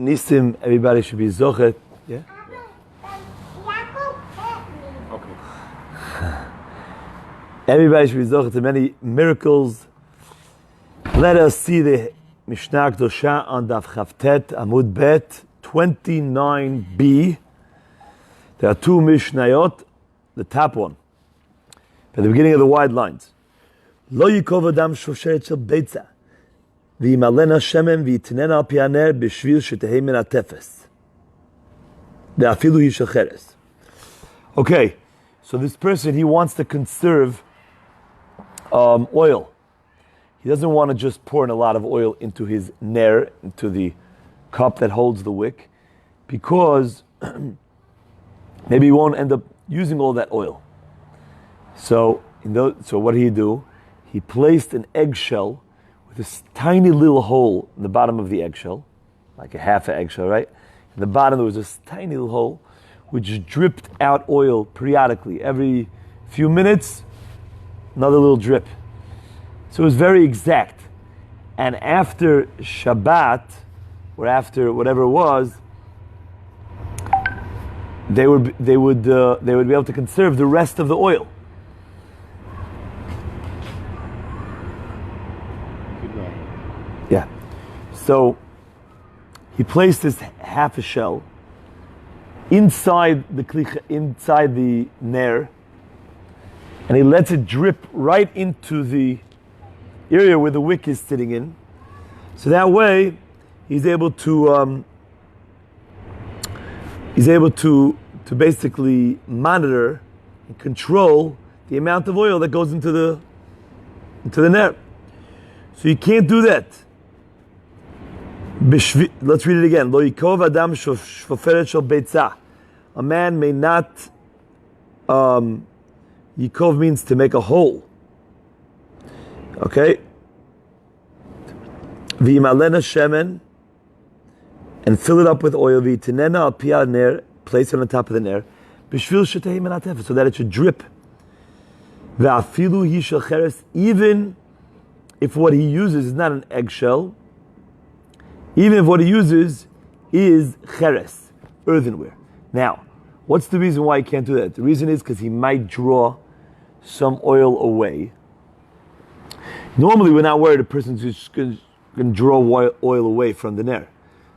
Nisim, everybody should be zochet. Yeah? Okay. Everybody should be zochet to many miracles. Let us see the Mishnah Kedosha on Daf Chavtet Amud Bet 29b. There are two Mishnayot. The top one, at the beginning of the wide lines. Lo yikov adam shosheret shel beitza. V'imalena shemen v'yitnena al pianer b'shvil shetehei min atefes. Ve'afilu hi shel cheres. Okay, so this person, he wants to conserve oil. He doesn't want to just pour in a lot of oil into his ner, into the cup that holds the wick, because maybe he won't end up using all that oil. So what did he do? He placed an eggshell with this tiny little hole in the bottom of the eggshell, like a half an eggshell, right? In the bottom there was this tiny little hole which dripped out oil periodically. Every few minutes, another little drip. So it was very exact. And after Shabbat, or after whatever it was, they would be able to conserve the rest of the oil. Yeah. So he placed this half a shell inside the ner, and he lets it drip right into the area where the wick is sitting in. So that way, he's able to basically monitor and control the amount of oil that goes into the ner. So you can't do that. Let's read it again. Lo yikov adam shoferet shel beitza. A man may not. Yikov means to make a hole. Okay. V'imalena shemen, and fill it up with oil. V'tinena al pi ner, place it on the top of the ner. B'shvil shetehei min atefes, so that it should drip. Ve'afilu hi shel cheres, even if what he uses is not an eggshell, even if what he uses is cheres, earthenware. Now, what's the reason why he can't do that? The reason is because he might draw some oil away. Normally, we're not worried a person's just going to draw oil away from the ner,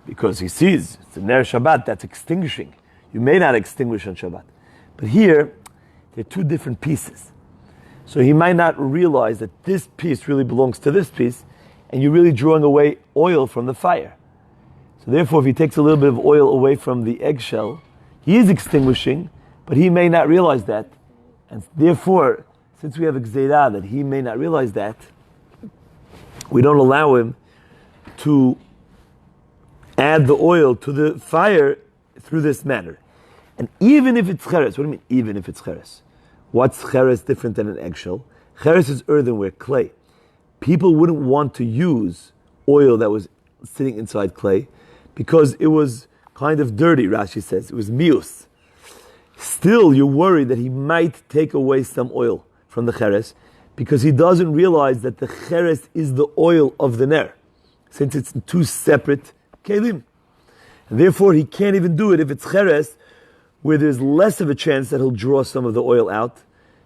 because he sees it's the ner Shabbat that's extinguishing. You may not extinguish on Shabbat. But here, they're two different pieces. So he might not realize that this piece really belongs to this piece, and you're really drawing away oil from the fire. So therefore, if he takes a little bit of oil away from the eggshell, he is extinguishing, but he may not realize that. And therefore, since we have a gzeirah that he may not realize that, we don't allow him to add the oil to the fire through this manner. And even if it's cheres, what do you mean even if it's cheres? What's cheres different than an eggshell? Cheres is earthenware, clay. People wouldn't want to use oil that was sitting inside clay because it was kind of dirty, Rashi says. It was mius. Still, you're worried that he might take away some oil from the cheres because he doesn't realize that the cheres is the oil of the ner, since it's two separate kelim. And therefore, he can't even do it if it's cheres, where there's less of a chance that he'll draw some of the oil out,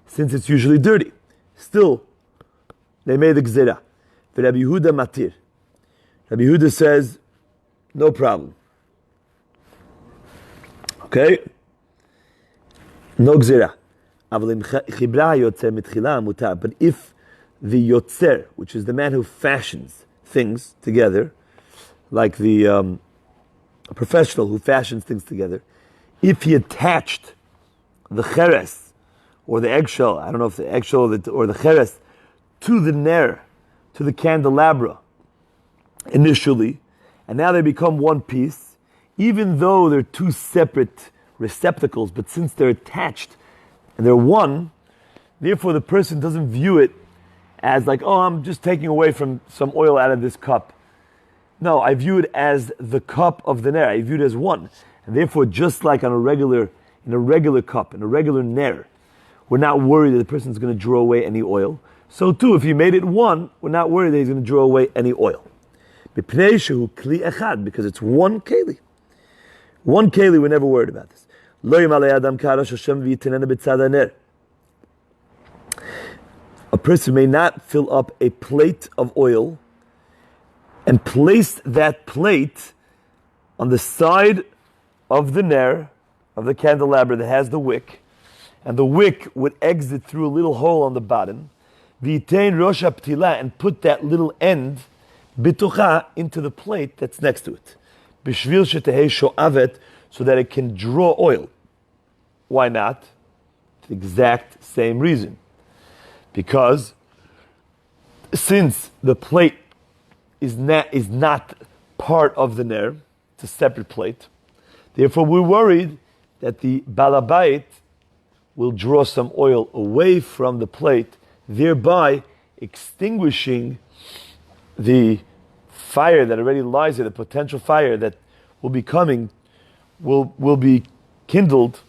since it's usually dirty. Still, they made the gzera. The Rabbi Yehuda matir. Rabbi Yehuda says, no problem. Okay? No gzera. But if the yotzer, which is the man who fashions things together, like the a professional who fashions things together, if he attached the cheres, or the eggshell, I don't know if the eggshell or the cheres, to the ner, to the candelabra, initially, and now they become one piece, even though they're two separate receptacles, but since they're attached and they're one, therefore the person doesn't view it as like, oh, I'm just taking away from some oil out of this cup. No, I view it as the cup of the ner. I view it as one. And therefore, just like in a regular cup, in a regular ner, we're not worried that the person's going to draw away any oil. So too, if you made it one, we're not worried that he's going to draw away any oil. B'pnei shehu kli echad, because it's one keli. One keli, we're never worried about this. Lo yimalei adam karash Hashem v'yitenena b'tzad haner. A person may not fill up a plate of oil and place that plate on the side of the ner, of the candelabra that has the wick, and the wick would exit through a little hole on the bottom, v'yitein rosh haptila, and put that little end, bitucha, into the plate that's next to it. B'shvil shetehei sho'avet, so that it can draw oil. Why not? The exact same reason. Because since the plate is not part of the ner, it's a separate plate, therefore we're worried that the balabait will draw some oil away from the plate, thereby extinguishing the fire that already lies there, the potential fire that will be coming, will be kindled,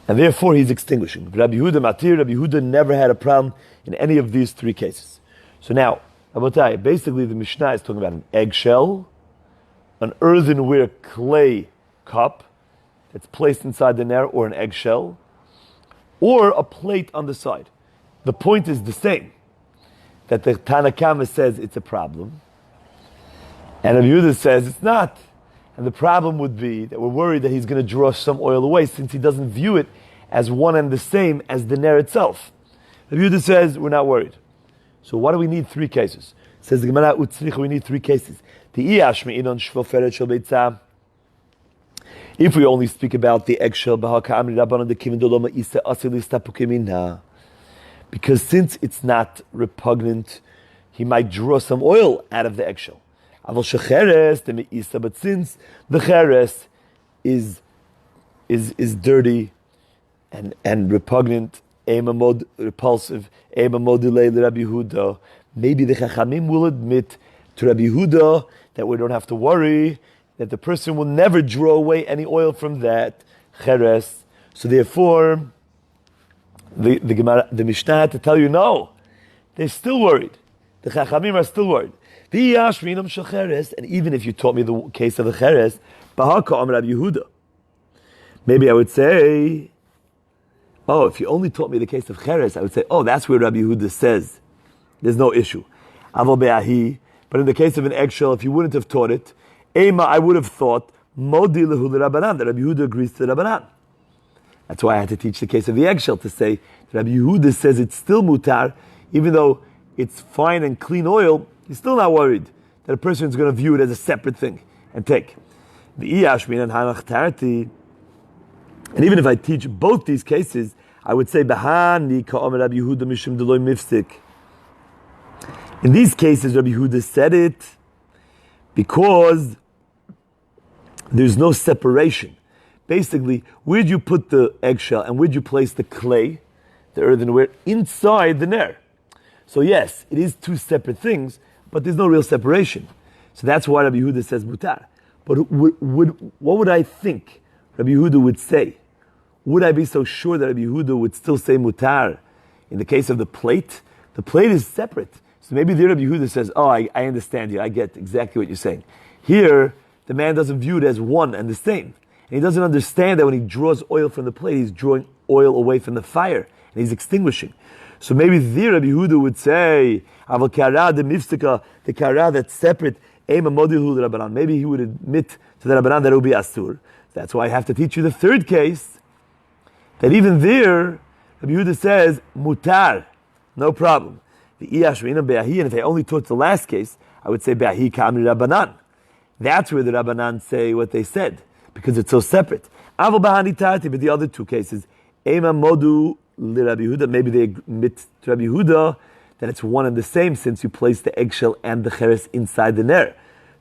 and therefore he's extinguishing. Rabbi Yehuda never had a problem in any of these three cases. So now, Rabotai, basically the Mishnah is talking about an eggshell, an earthenware clay cup that's placed inside the ner, or an eggshell, or a plate on the side. The point is the same, that the Tanakama says it's a problem, and Rabbi Yehuda says it's not. And the problem would be that we're worried that he's going to draw some oil away, since he doesn't view it as one and the same as the ner itself. Rabbi Yehuda says we're not worried. So why do we need three cases? It says the Gemara Utzricha, we need three cases. If we only speak about the eggshell, because since it's not repugnant, he might draw some oil out of the eggshell. But since the cheres is dirty and repugnant, repulsive, maybe the Chachamim will admit to Rabbi Yehuda that we don't have to worry, that the person will never draw away any oil from that cheres. So therefore, the Mishnah had to tell you, no, they're still worried. The Chachamim are still worried. And even if you taught me the case of the cheres, maybe I would say, oh, if you only taught me the case of cheres, I would say, oh, that's where Rabbi Yehuda says there's no issue. But in the case of an eggshell, if you wouldn't have taught it, I would have thought that Rabbi Yehuda agrees to the Rabbanan. That's why I had to teach the case of the eggshell, to say that Rabbi Yehuda says it's still mutar, even though it's fine and clean oil. He's still not worried that a person is going to view it as a separate thing and take. And even if I teach both these cases, I would say, in these cases, Rabbi Yehuda said it because there's no separation. Basically, where'd you put the eggshell and where'd you place the clay, the earthenware, inside the ner? So yes, it is two separate things, but there's no real separation. So that's why Rabbi Yehuda says mutar. But what would I think Rabbi Yehuda would say? Would I be so sure that Rabbi Yehuda would still say mutar in the case of the plate? The plate is separate. So maybe the Rabbi Yehuda says, oh, I understand you. I get exactly what you're saying. Here, the man doesn't view it as one and the same. And he doesn't understand that when he draws oil from the plate, he's drawing oil away from the fire, and he's extinguishing. So maybe the Rabbi Yehuda would say, Aval kara de mifstika, the kara that's separate, maybe he would admit to the Rabbanan that it would be asur. That's why I have to teach you the third case, that even there, Rabbi Yehuda says, mutar, no problem. And if I only taught the last case, I would say, be'ahi ka'amri Rabbanan. That's where the Rabbanan say what they said, because it's so separate. Aval bahani tati, but the other two cases, ema modu li Rabbi Yehuda, maybe they admit to Rabbi Yehuda that it's one and the same, since you place the eggshell and the cheres inside the ner.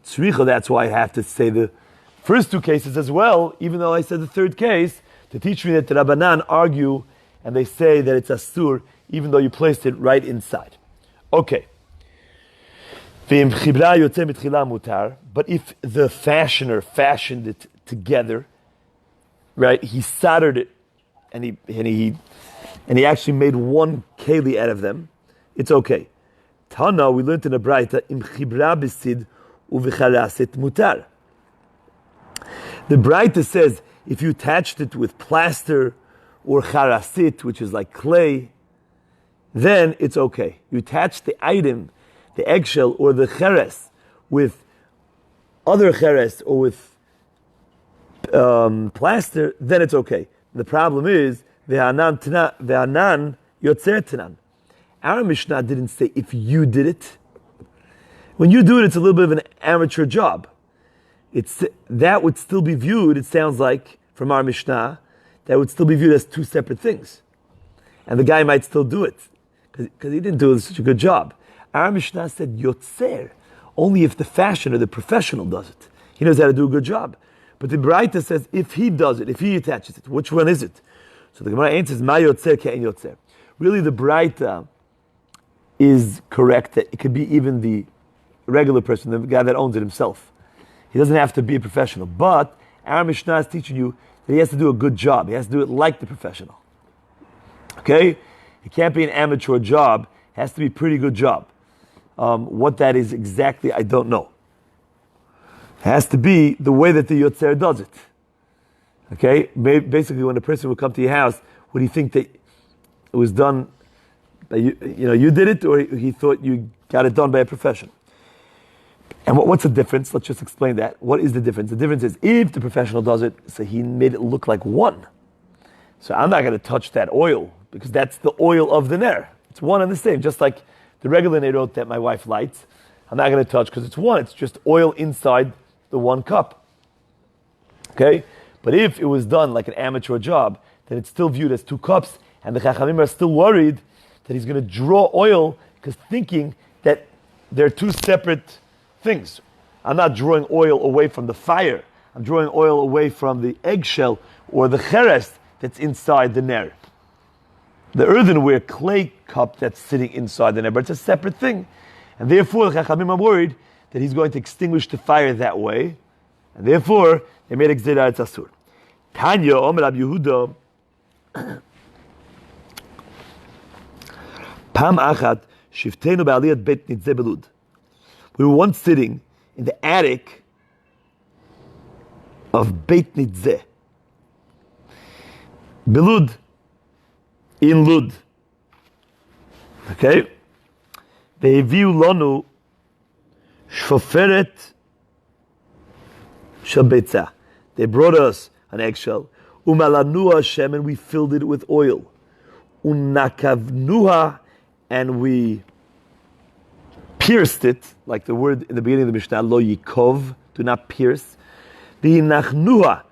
Tzricha, that's why I have to say the first two cases as well, even though I said the third case, to teach me that the Rabbanan argue, and they say that it's asur, even though you placed it right inside. Okay. But if the fashioner fashioned it together, right, he soldered it, and he actually made one keli out of them, it's okay. Tana, we learned in a Braita, im chibra besid uv'charasit mutar. The Braita says, if you attached it with plaster or charasit, which is like clay, then it's okay. You attach the item, the eggshell or the cheres, with other cheres or with plaster, then it's okay. The problem is, ve'anan yotzer tanan. Our Mishnah didn't say if you did it. When you do it, it's a little bit of an amateur job. That would still be viewed, it sounds like, from our Mishnah, that would still be viewed as two separate things. And the guy might still do it, because he didn't do such a good job. Our Mishnah said yotzer, only if the fashioner, the professional does it. He knows how to do a good job. But the Braita says if he does it, if he attaches it, which one is it? So the Gemara answers, ma yotzer ke'en yotzer. Really the Braita is correct that it could be even the regular person, the guy that owns it himself. He doesn't have to be a professional. But our Mishnah is teaching you that he has to do a good job. He has to do it like the professional. Okay? It can't be an amateur job. It has to be a pretty good job. What that is exactly, I don't know. It has to be the way that the Yotzer does it. Okay? Basically, when a person would come to your house, would he think that it was done by you did it, or he thought you got it done by a professional? And what's the difference? Let's just explain that. What is the difference? The difference is if the professional does it, so he made it look like one. So I'm not going to touch that oil because that's the oil of the ner. It's one and the same, just like the regular nerot that my wife lights. I'm not going to touch because it's one. It's just oil inside the one cup. Okay? But if it was done like an amateur job, then it's still viewed as two cups, and the Chachamim are still worried that he's going to draw oil because thinking that they're two separate things. I'm not drawing oil away from the fire. I'm drawing oil away from the eggshell or the cheres that's inside the ner. The earthenware clay cup that's sitting inside the ner, but it's a separate thing. And therefore, the Chachamim are worried that he's going to extinguish the fire that way. And therefore, they made a gzera it's asur. Tanya, Omer Rabbi Yehuda, Pam achat, shiftenu ba'aliyat bet nitzeh belud. We were once sitting in the attic of Beit Nitzeh. Belud, in Lud. Okay? Ve'eviu lanu shoferet shel beitzah. They brought us an eggshell. Umalanu Hashem, and we filled it with oil. Unakavnuha, and we pierced it, like the word in the beginning of the Mishnah, lo yikov, do not pierce. V'inachnuha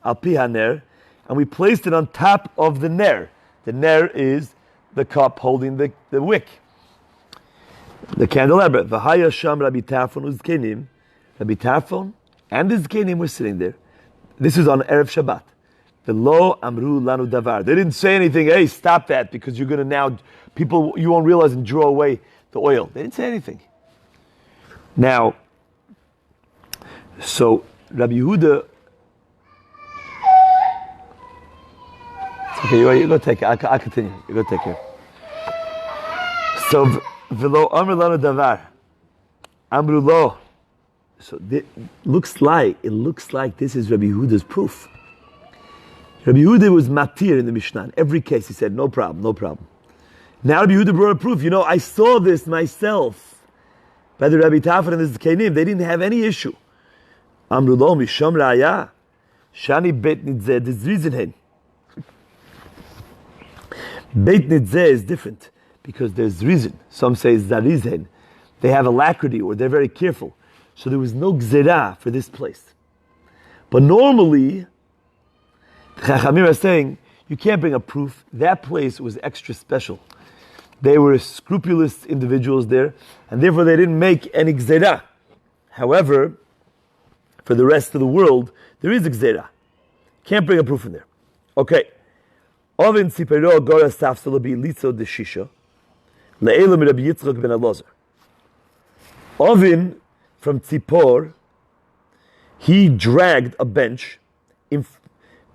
al pi haner, and we placed it on top of the ner. The ner is the cup holding the wick, the candelabra. V'haya sham Rabbi Tarfon uzkenim. Rabbi Tarfon and the zkenim were sitting there. This is on Erev Shabbat. V'lo amru lanu davar. They didn't say anything. Hey, stop that, because you're going to now, people, you won't realize and draw away the oil. They didn't say anything. Now, so Rabbi Yehuda, okay, you go take it. I'll continue. You go take it. So, v'lo amru lanu davar. Amru lo. So it looks like this is Rabbi Yehuda's proof. Rabbi Yehuda was matir in the Mishnah. In every case, he said, no problem, no problem. Now Rabbi Yehuda brought a proof. I saw this myself by the Rabbi Tarfon and the Zkenim. They didn't have any issue. Amru lo misham raya shani beit nitzeh. There's reason hen. Beit nitzeh is different because there's reason. Some say zariz hen. They have alacrity or they're very careful. So there was no gzera for this place. But normally, the Chachamim are saying, you can't bring a proof. That place was extra special. They were scrupulous individuals there, and therefore they didn't make any gzera. However, for the rest of the world, there is a gzera. Can't bring a proof in there. Okay. Ovin sipero agora safsala bi litzo de shisha le'elam Rabbi Yitzchak ben Elazar. Ovin from Tzipor, he dragged a bench in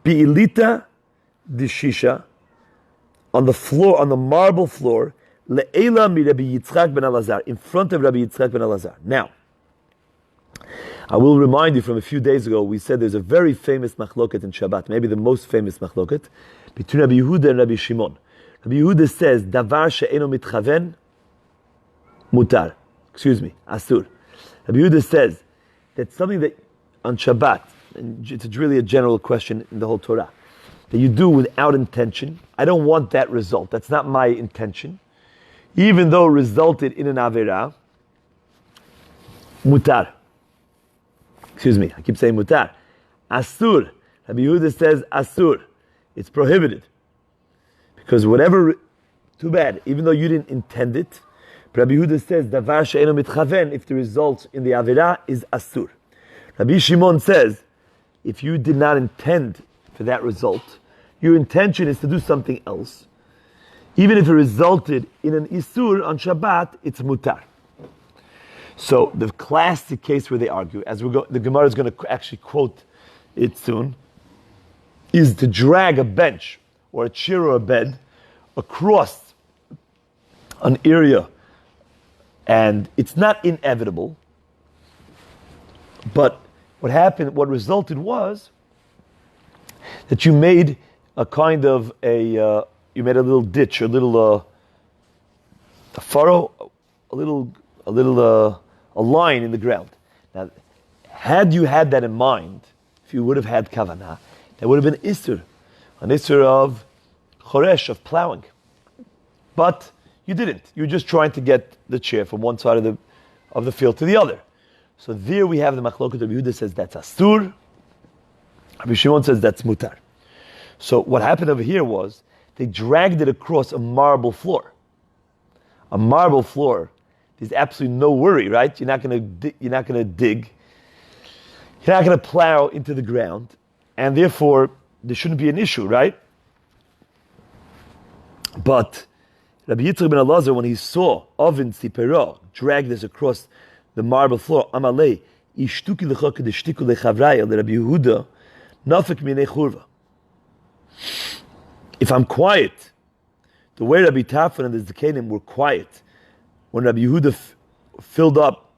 Bi'ilita de Shisha on the floor, on the marble floor, le'ela mi Rabbi Yitzchak ben Elazar, in front of Rabbi Yitzchak ben Elazar. Now, I will remind you from a few days ago, we said there's a very famous machloket in Shabbat, maybe the most famous machloket, between Rabbi Yehuda and Rabbi Shimon. Rabbi Yehuda says, davar she'eno mitchaven, mutar. Asur. Rabbi Yehuda says that something that on Shabbat, and it's really a general question in the whole Torah, that you do without intention. I don't want that result. That's not my intention. Even though it resulted in an Averah, mutar. I keep saying mutar. Asur. Rabbi Yehuda says asur. It's prohibited. Because whatever, too bad, even though you didn't intend it, Rabbi Yehuda says, davar she'eno mitchaven, if the result in the Averah is asur. Rabbi Shimon says, if you did not intend for that result, your intention is to do something else. Even if it resulted in an isur on Shabbat, it's mutar. So the classic case where they argue, as we go, the Gemara is going to actually quote it soon, is to drag a bench or a chair or a bed across an area, and it's not inevitable. But what resulted was that you made a kind of you made a little ditch, a little a furrow, a line in the ground. Now, had you had that in mind, if you would have had kavanah, there would have been isur, an isur of choresh, of plowing. But you didn't. You were just trying to get the chair from one side of the field to the other. So there we have the machloket. Rabbi Yehuda says that's asur. Rabbi Shimon says that's mutar. So what happened over here was they dragged it across a marble floor. A marble floor. There's absolutely no worry, right? You're not going to dig. You're not going to plow into the ground, and therefore there shouldn't be an issue, right? But Rabbi Yitzchak ben Elazar, when he saw Ovin Sipero drag this across the marble floor, Amalei ishtuki lecha kedishtiku lechavraya Rabbi Yehuda nafik minei churva. If I'm quiet, the way Rabbi Tafan and the Zakanim were quiet, when Rabbi Yehuda filled up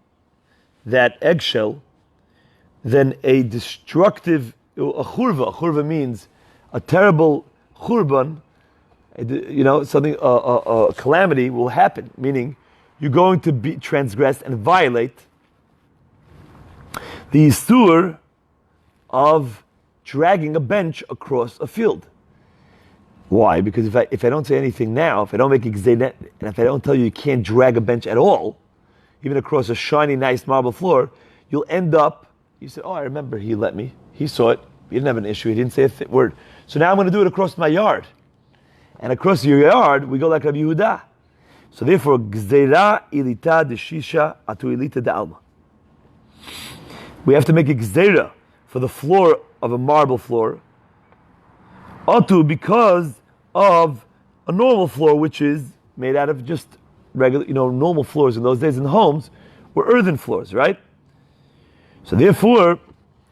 that eggshell, then a destructive, a churva means a terrible churban, something, a calamity will happen, meaning you're going to be transgressed and violate the isur of dragging a bench across a field. Why? Because if I don't say anything now, if I don't make exenet, and if I don't tell you you can't drag a bench at all, even across a shiny, nice marble floor, you'll end up, you say, oh, I remember he let me. He saw it. He didn't have an issue. He didn't say a word. So now I'm going to do it across my yard. And across your yard, we go like Rabbi Yehuda. So therefore, gzeira ilita deshisha atu ilita de alma. We have to make a gzeira for the floor of a marble floor, atu, because of a normal floor, which is made out of just regular, normal floors in those days in homes were earthen floors, right? So therefore,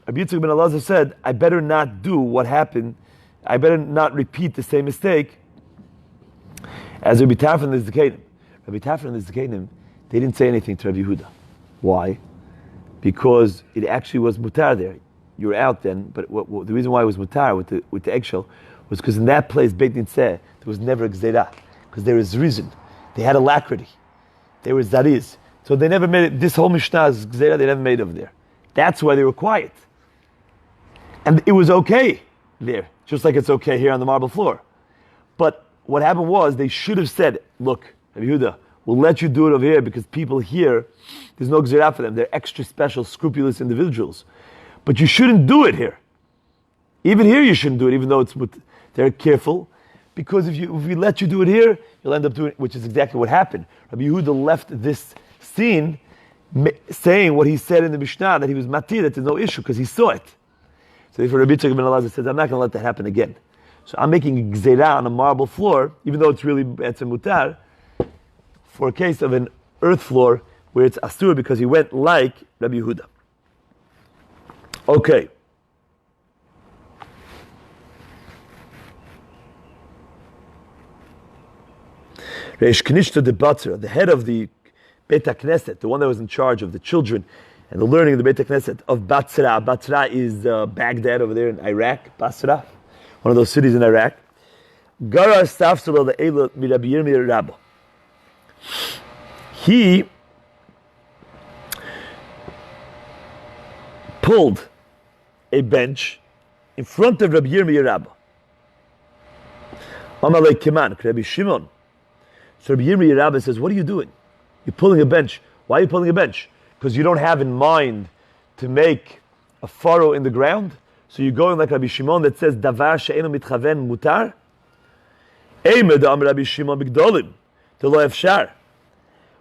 Rabbi Yitzchak ben Elazar said, I better not do what happened. I better not repeat the same mistake as Rabbi Tafan and the Zakanim. Rabbi Tafan and the Zakanim, they didn't say anything to Rabbi Yehuda. Why? Because it actually was mutar there. You were out then, but the reason why it was mutar with the eggshell was because in that place, Beit Din said, there was never a gzeira, because there is reason. They had alacrity. There was zariz. So they never made it. This whole Mishnah is gzeira, they never made over there. That's why they were quiet. And it was okay there, just like it's okay here on the marble floor. But what happened was, they should have said, look, Rabbi Yehuda, we'll let you do it over here because people here, there's no gzeira for them. They're extra special, scrupulous individuals. But you shouldn't do it here. Even here you shouldn't do it, even though they're careful. Because if we let you do it here, you'll end up doing it, which is exactly what happened. Rabbi Yehuda left this scene saying what he said in the Mishnah, that he was matir, that there's no issue, because he saw it. So therefore Rabbi Yitzchak ben Elazar says, I'm not going to let that happen again. So I'm making a gzeira on a marble floor, even though it's really it's a mutar, for a case of an earth floor where it's asur, because he went like Rabbi Yehuda. Okay. Reish Knishta de Batra, the head of the Beit HaKnesset, the one that was in charge of the children and the learning of the Beit HaKnesset of Batra. Batra is Baghdad over there in Iraq, Basra, one of those cities in Iraq. Gara Stafsal the Eila Mirabi Yirmiyah Rabba. He pulled a bench in front of Rabbi Yirmiyah Rabba. Amalei Kiman, Rabbi Shimon. So Rabbi Yirmiyah Rabba says, what are you doing? You're pulling a bench. Why are you pulling a bench? Because you don't have in mind to make a furrow in the ground? So you're going like Rabbi Shimon that says, Davar she'enu mitchaven mutar? Eimed am Rabbi Shimon bigdolim, to lo efshar.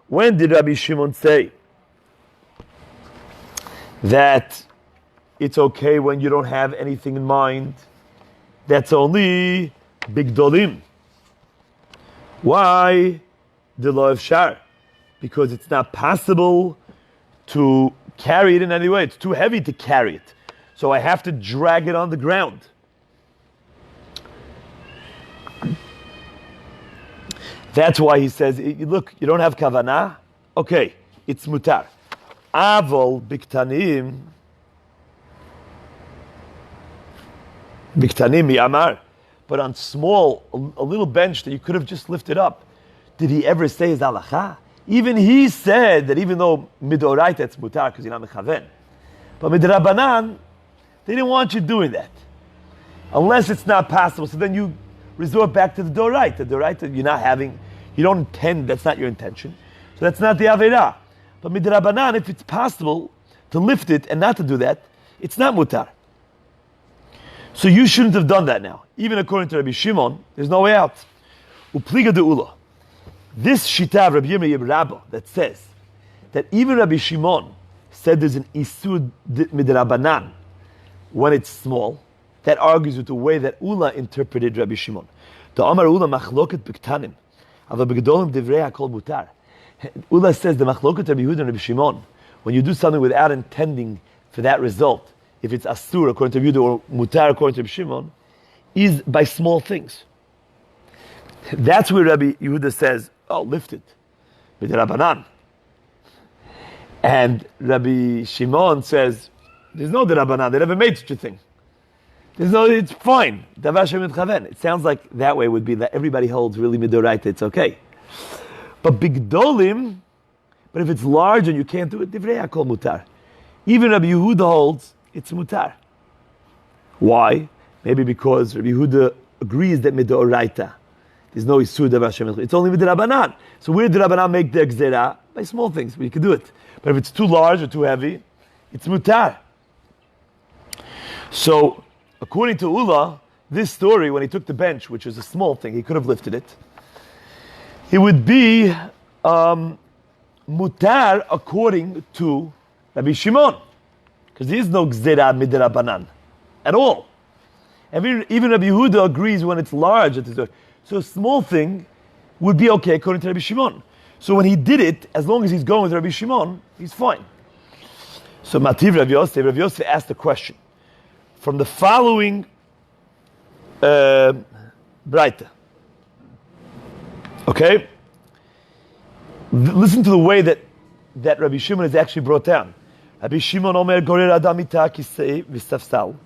When did Rabbi Shimon say that it's okay when you don't have anything in mind? That's only bigdolim. Why the lo efshar? Because it's not possible to carry it in any way. It's too heavy to carry it. So I have to drag it on the ground. That's why he says, look, you don't have kavanah? Okay, it's mutar. Avol biktanim mi'amar. But on small, a little bench that you could have just lifted up, did he ever say his halacha? Even he said that even though midoraita it's mutar because you're not mechaven. But midrabanan, they didn't want you doing that. Unless it's not possible. So then you resort back to the doraita. The doraita you're not having, you don't intend, that's not your intention. So that's not the Aveirah. But midrabanan, if it's possible to lift it and not to do that, it's not mutar. So you shouldn't have done that now. Even according to Rabbi Shimon, there's no way out. Upliga de ula. This shita of Rabbi Yirmiyah Rabba that says that even Rabbi Shimon said there's an isud midrabanan when it's small, that argues with the way that Ula interpreted Rabbi Shimon. The Amar Ula machloket b'ktanim, ava b'gedolim divrei hakol mutar. Ula says the machloket Rabbi Yehuda and Rabbi Shimon, when you do something without intending for that result, if it's asur according to Yehuda or mutar according to Rabbi Shimon, is by small things. That's where Rabbi Yehuda says, oh, lift it. B'derabanan. And Rabbi Shimon says, there's no derabanan, they never made such a thing. It's fine. It sounds like that way would be that everybody holds really midoraita, it's okay. But bigdolim, but if it's large and you can't do it, divrei hakol mutar. Even Rabbi Yehuda holds it's mutar. Why? Maybe because Rabbi Yehuda agrees that midoraita, there's no isur davar shemin. It's only midrabanan. So where did Rabbanan make the gzera? By small things, but you can do it. But if it's too large or too heavy, it's mutar. So, according to Ula, this story, when he took the bench, which was a small thing, he could have lifted it, it would be mutar according to Rabbi Shimon. Because there is no gzera midrabanan at all. Even Rabbi Yehuda agrees when it's large. So a small thing would be okay according to Rabbi Shimon. So when he did it, as long as he's going with Rabbi Shimon, he's fine. So Mativ Rabbi Yosef asked a question from the following Braita. Okay? Listen to the way that Rabbi Shimon is actually brought down. Rabbi Shimon Omer Gorer Adam Ita Kisei V'Stafsal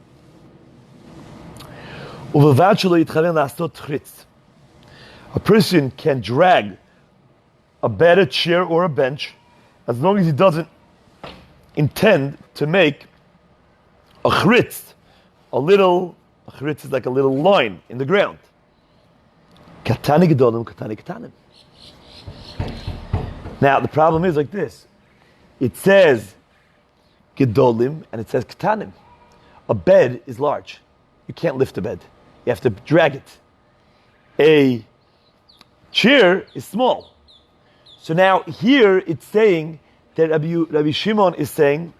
U'V'Vad Shelo Yitchaven La'asot Chritz. A person can drag a bed, a chair, or a bench as long as he doesn't intend to make a chritz, a chritz is like a little line in the ground. Katani gedolim, katani katanim. Now the problem is like this. It says gedolim and it says katanim. A bed is large. You can't lift a bed. You have to drag it. A chair is small. So now here it's saying that Rabbi Shimon is saying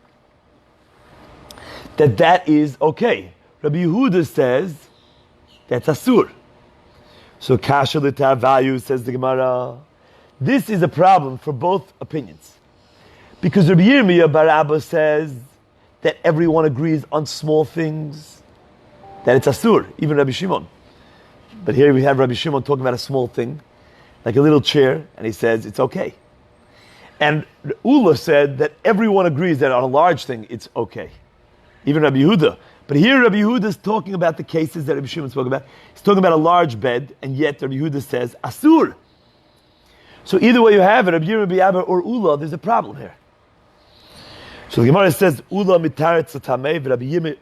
that is okay. Rabbi Yehuda says that's asur. So kasha l'tar value, says the Gemara. This is a problem for both opinions. Because Rabbi Yirmiyah bar Abba says that everyone agrees on small things, that it's asur, even Rabbi Shimon. But here we have Rabbi Shimon talking about a small thing. like a little chair, and he says it's okay. And Ula said that everyone agrees that on a large thing it's okay, even Rabbi Yehuda. But here Rabbi Yehuda is talking about the cases that Rabbi Shimon spoke about. He's talking about a large bed, and yet Rabbi Yehuda says asur. So either way you have it, Rabbi Yehuda, Rabbi Abba, or Ula, there's a problem here. So the Gemara says Ula mitaretz tamei, Rabbi Yimri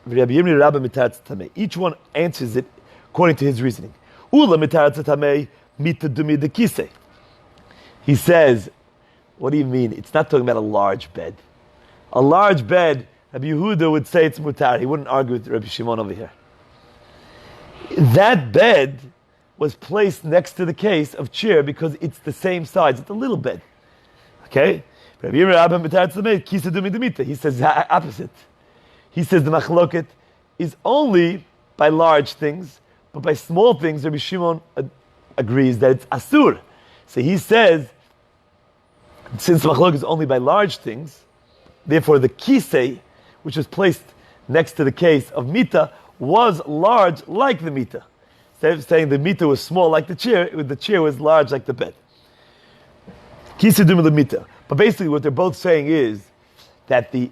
Rabba mitaretz tamei. Each one answers it according to his reasoning. Ula mitaretz tamei mita dumi de kise. He says, what do you mean? It's not talking about a large bed. A large bed, Rabbi Yehuda would say it's mutar. He wouldn't argue with Rabbi Shimon over here. That bed was placed next to the case of chair because it's the same size. It's a little bed. Okay? Rabbi Yehuda, he says the opposite. He says the machloket is only by large things, but by small things, Rabbi Shimon agrees that it's asur. So he says, since the machloket is only by large things, therefore the kisei, which was placed next to the case of mita, was large like the mita. Instead of saying the mita was small like the chair was large like the bed. Kisei dum the mita. But basically what they're both saying is that the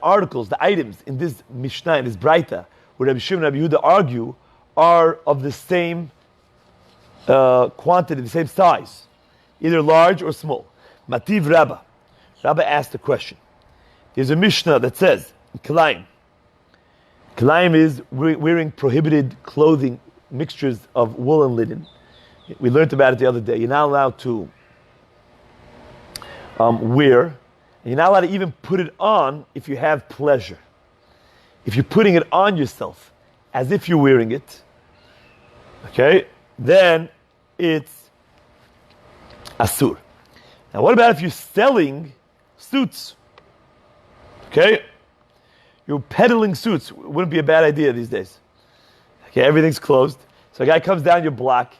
articles, the items in this Mishnah, in this Braita, where Rabbi Shimon and Rabbi Yehuda argue, are of the same quantity, the same size, either large or small. Mativ Rabba. Rabba asked a question. There's a Mishnah that says, Kilayim. Kilayim is wearing prohibited clothing, mixtures of wool and linen. We learned about it the other day. You're not allowed to wear, and you're not allowed to even put it on if you have pleasure. If you're putting it on yourself as if you're wearing it, okay, then it's asur. Now what about if you're selling suits? Okay? You're peddling suits. Wouldn't be a bad idea these days. Okay, everything's closed. So a guy comes down your block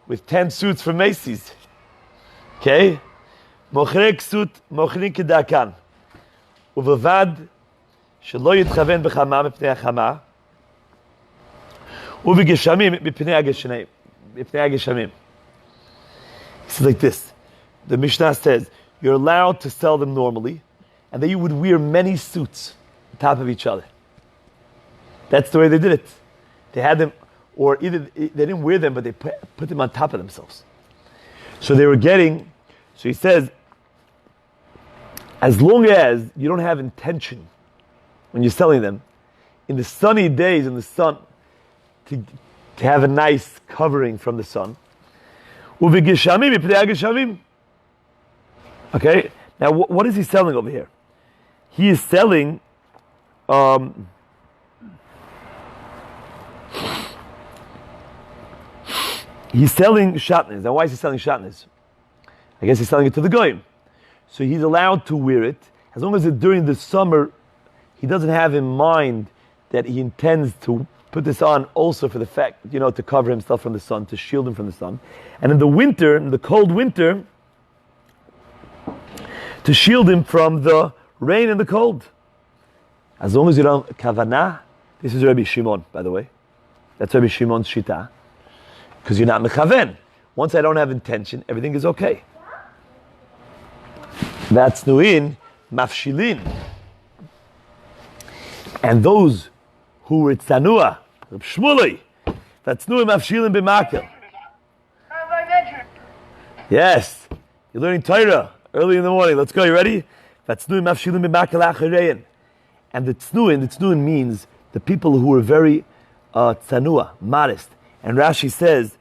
with 10 suits from Macy's. Okay? Mochrek sut, mochrin kedakan. Uvevad, shelo yitchaven b'chama mipnei hachama. Uvegeshamim mipnei hageshamim. It's like this. The Mishnah says, you're allowed to sell them normally, and then you would wear many suits on top of each other. That's the way they did it. They had them, or either they didn't wear them, but they put them on top of themselves. So they were getting, so he says, as long as you don't have intention when you're selling them, in the sunny days in the sun, to have a nice covering from the sun. Okay, now what is he selling over here? He is selling he's selling shatnez. Now why is he selling shatnez? I guess he's selling it to the goyim. So he's allowed to wear it as long as during the summer he doesn't have in mind that he intends to put this on also for the fact, to cover himself from the sun, to shield him from the sun. And in the winter, in the cold winter, to shield him from the rain and the cold. As long as you don't kavanah, this is Rabbi Shimon, by the way. That's Rabbi Shimon's shita. Because you're not mechaven. Once I don't have intention, everything is okay. That's nuin, mafshilin. And those who were tzanua, Reb Shmuley, that's nuin mafshilin b'makel. Yes, you're learning Torah early in the morning. Let's go, you ready? That's nuin mafshilin b'makel acharein. And the tznuin means the people who were very tzanua, modest. And Rashi says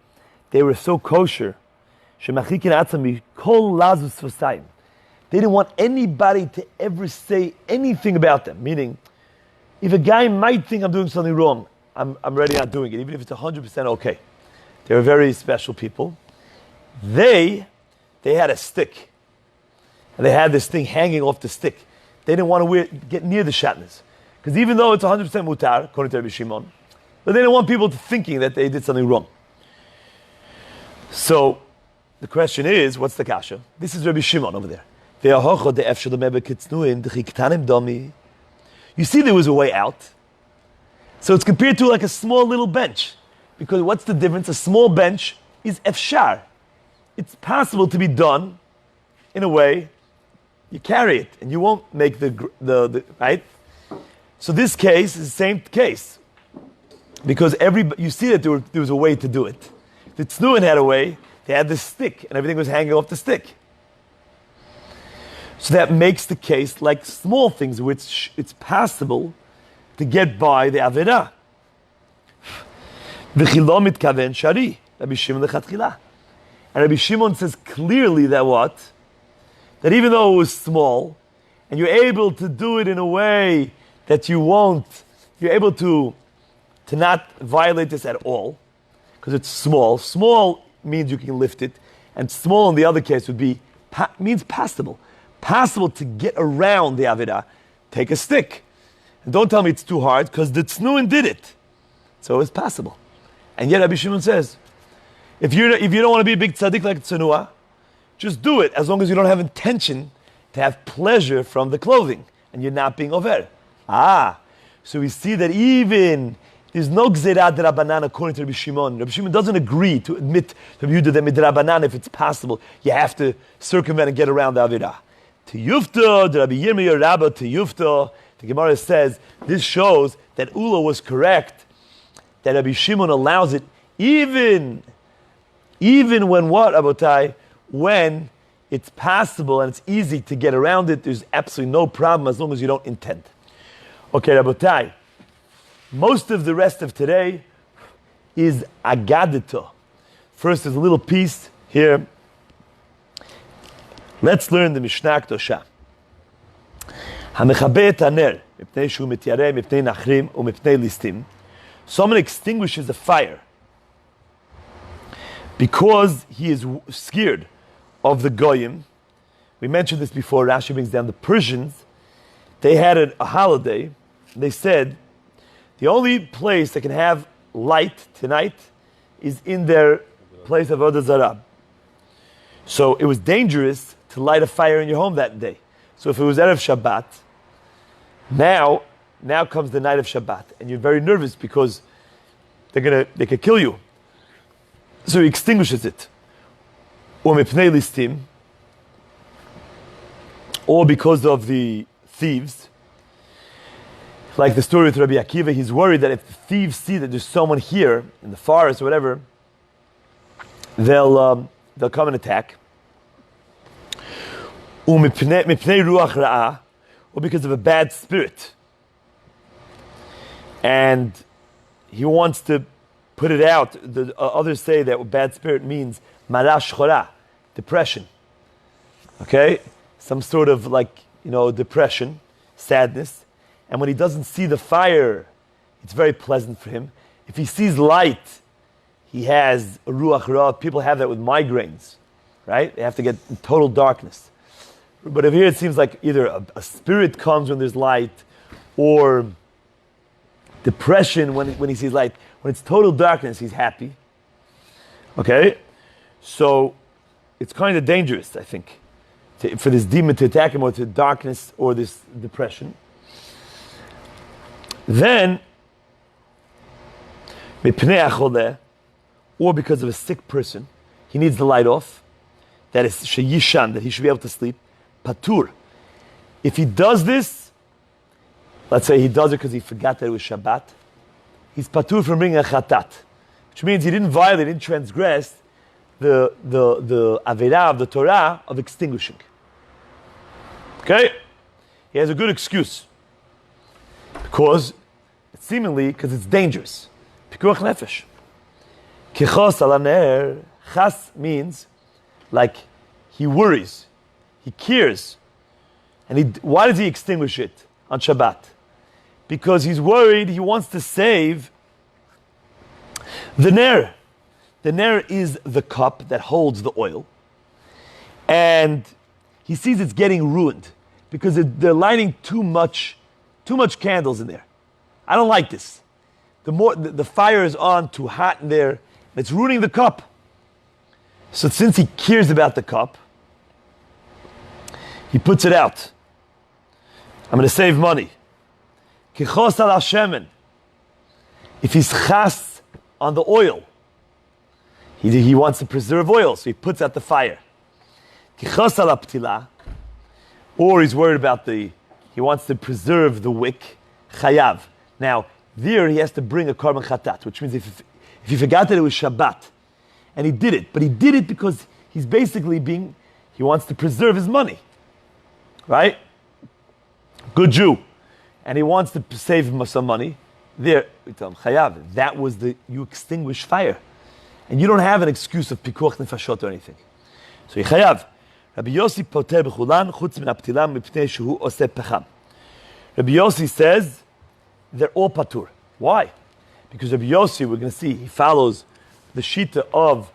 they were so kosher, shemachikin atzami kol lazus v'sayim. They didn't want anybody to ever say anything about them. Meaning, if a guy might think I'm doing something wrong, I'm already not doing it, even if it's 100% okay. They were very special people. They had a stick. And they had this thing hanging off the stick. They didn't want to get near the shatnez. Because even though it's 100% mutar, according to Rabbi Shimon, but they didn't want people thinking that they did something wrong. So, the question is, what's the kasha? This is Rabbi Shimon over there. You see there was a way out. So it's compared to like a small little bench. Because what's the difference? A small bench is efshar. it's possible to be done in a way you carry it and you won't make the right. So this case is the same case because you see that there was a way to do it. The Tznuin had a way. They had the stick and everything was hanging off the stick. So that makes the case like small things which it's possible to get by the Avirah. V'chilo mitkaven shari, Rabbi Shimon lechatchila. And Rabbi Shimon says clearly that what? That even though it was small, and you're able to do it in a way that you're able to not violate this at all, because it's small. Small means you can lift it, and small in the other case would be, means passable. Possible to get around the Avirah, take a stick. And don't tell me it's too hard, because the Tznuin did it. So it's possible. And yet Rabbi Shimon says, if you don't want to be a big tzaddik like Tzanua, just do it, as long as you don't have intention to have pleasure from the clothing, and you're not being over. So we see that even there's no gzerah d'Rabbanan according to Rabbi Shimon. Rabbi Shimon doesn't agree to admit to Rabbi Yehuda that midrabanan, if it's possible, you have to circumvent and get around the Avirah. To Yufta, the Rabbi Yirmiyah Rabbah to Yufta, the Gemara says this shows that Ula was correct, that Rabbi Shimon allows it even when what, Abotai? When it's possible and it's easy to get around it, there's absolutely no problem as long as you don't intend. Okay, Rabotai. Most of the rest of today is Agadito. First, there's a little piece here. Let's learn the Mishnah Ketosha. Hamechabe et haner, mipnei shu mityareh, mipnei nachrim, u'mipnei listim. Someone extinguishes a fire because he is scared of the Goyim. We mentioned this before. Rashi brings down the Persians. They had a holiday. They said the only place that can have light tonight is in their place of Avodah Zarah. So it was dangerous to light a fire in your home that day. So if it was Erev Shabbat, now comes the night of Shabbat, and you're very nervous because they could kill you. So he extinguishes it. Or mipnei listim, or because of the thieves. Like the story with Rabbi Akiva, he's worried that if the thieves see that there's someone here in the forest or whatever, they'll come and attack. Or mipnei ruach ra'ah, or because of a bad spirit. And he wants to put it out. The others say that bad spirit means mara shchora, depression. Okay? Some sort of depression, sadness. And when he doesn't see the fire, it's very pleasant for him. If he sees light, he has a ruach ra. People have that with migraines, right? They have to get in total darkness. But over here it seems like either a spirit comes when there's light, or depression when he sees light. When it's total darkness, he's happy. Okay? So it's kind of dangerous, I think, for this demon to attack him, or to darkness or this depression. Then, or because of a sick person, he needs the light off. That is sheyishan, that he should be able to sleep. Patur. If he does this, let's say he does it because he forgot that it was Shabbat, he's patur from bringing a chatat, which means he didn't violate, he didn't transgress the avirah of the Torah of extinguishing. Okay? He has a good excuse. Because it's dangerous. Pikuach nefesh. Kichos ala ner. Chas means like he worries, he cares. And why does he extinguish it on Shabbat? Because he's worried, he wants to save the ner. The ner is the cup that holds the oil. And he sees it's getting ruined because they're lighting too much candles in there. I don't like this. The fire is on, too hot in there. It's ruining the cup. So since he cares about the cup, he puts it out. I'm going to save money. Kichos al hashemen. If he's chas on the oil, He wants to preserve oil, so he puts out the fire. Kichas ala ptila, or he's worried about he wants to preserve the wick, chayav. Now, there he has to bring a korban chatat, which means if he forgot that it was Shabbat, and he did it, but he did it because he's basically he wants to preserve his money, right? Good Jew. And he wants to save him some money. There, we tell him, chayav, that was you extinguish fire. And you don't have an excuse of pikuach nefashot or anything. So, chayav. Rabbi Yossi poter b'chulan chutz min ha'ptila mipnei shehu oseh pecham. Rabbi Yossi says they're all patur. Why? Because Rabbi Yossi, we're going to see, he follows the shita of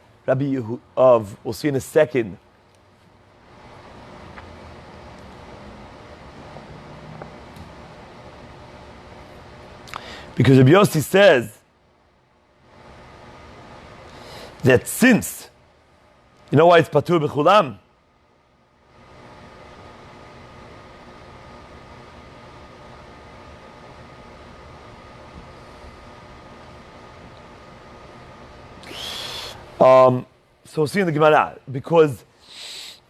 we'll see in a second, because Rabbi Yossi says that since, you know why it's patur b'chulam? So we'll see in the Gemara, because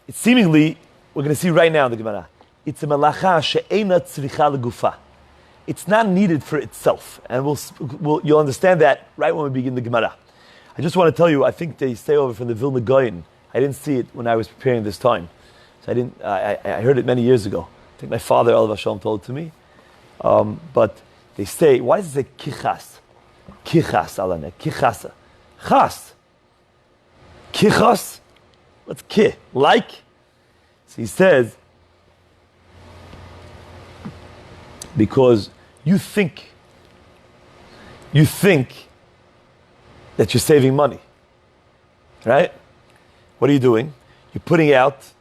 it's seemingly, we're going to see right now in the Gemara, it's a malacha she'ena tzricha legufa. It's not needed for itself. And you'll understand that right when we begin the Gemara. I just want to tell you, I think they stay over from the Vilna Gaon. I didn't see it when I was preparing this time. So I heard it many years ago. I think my father, Olav Hashem, told it to me. But they say, why does it say kichas? Kichas alane, kichasa. Chas. Kichas, what's ki? Like? So he says, because you think that you're saving money, right? What are you doing? You're putting out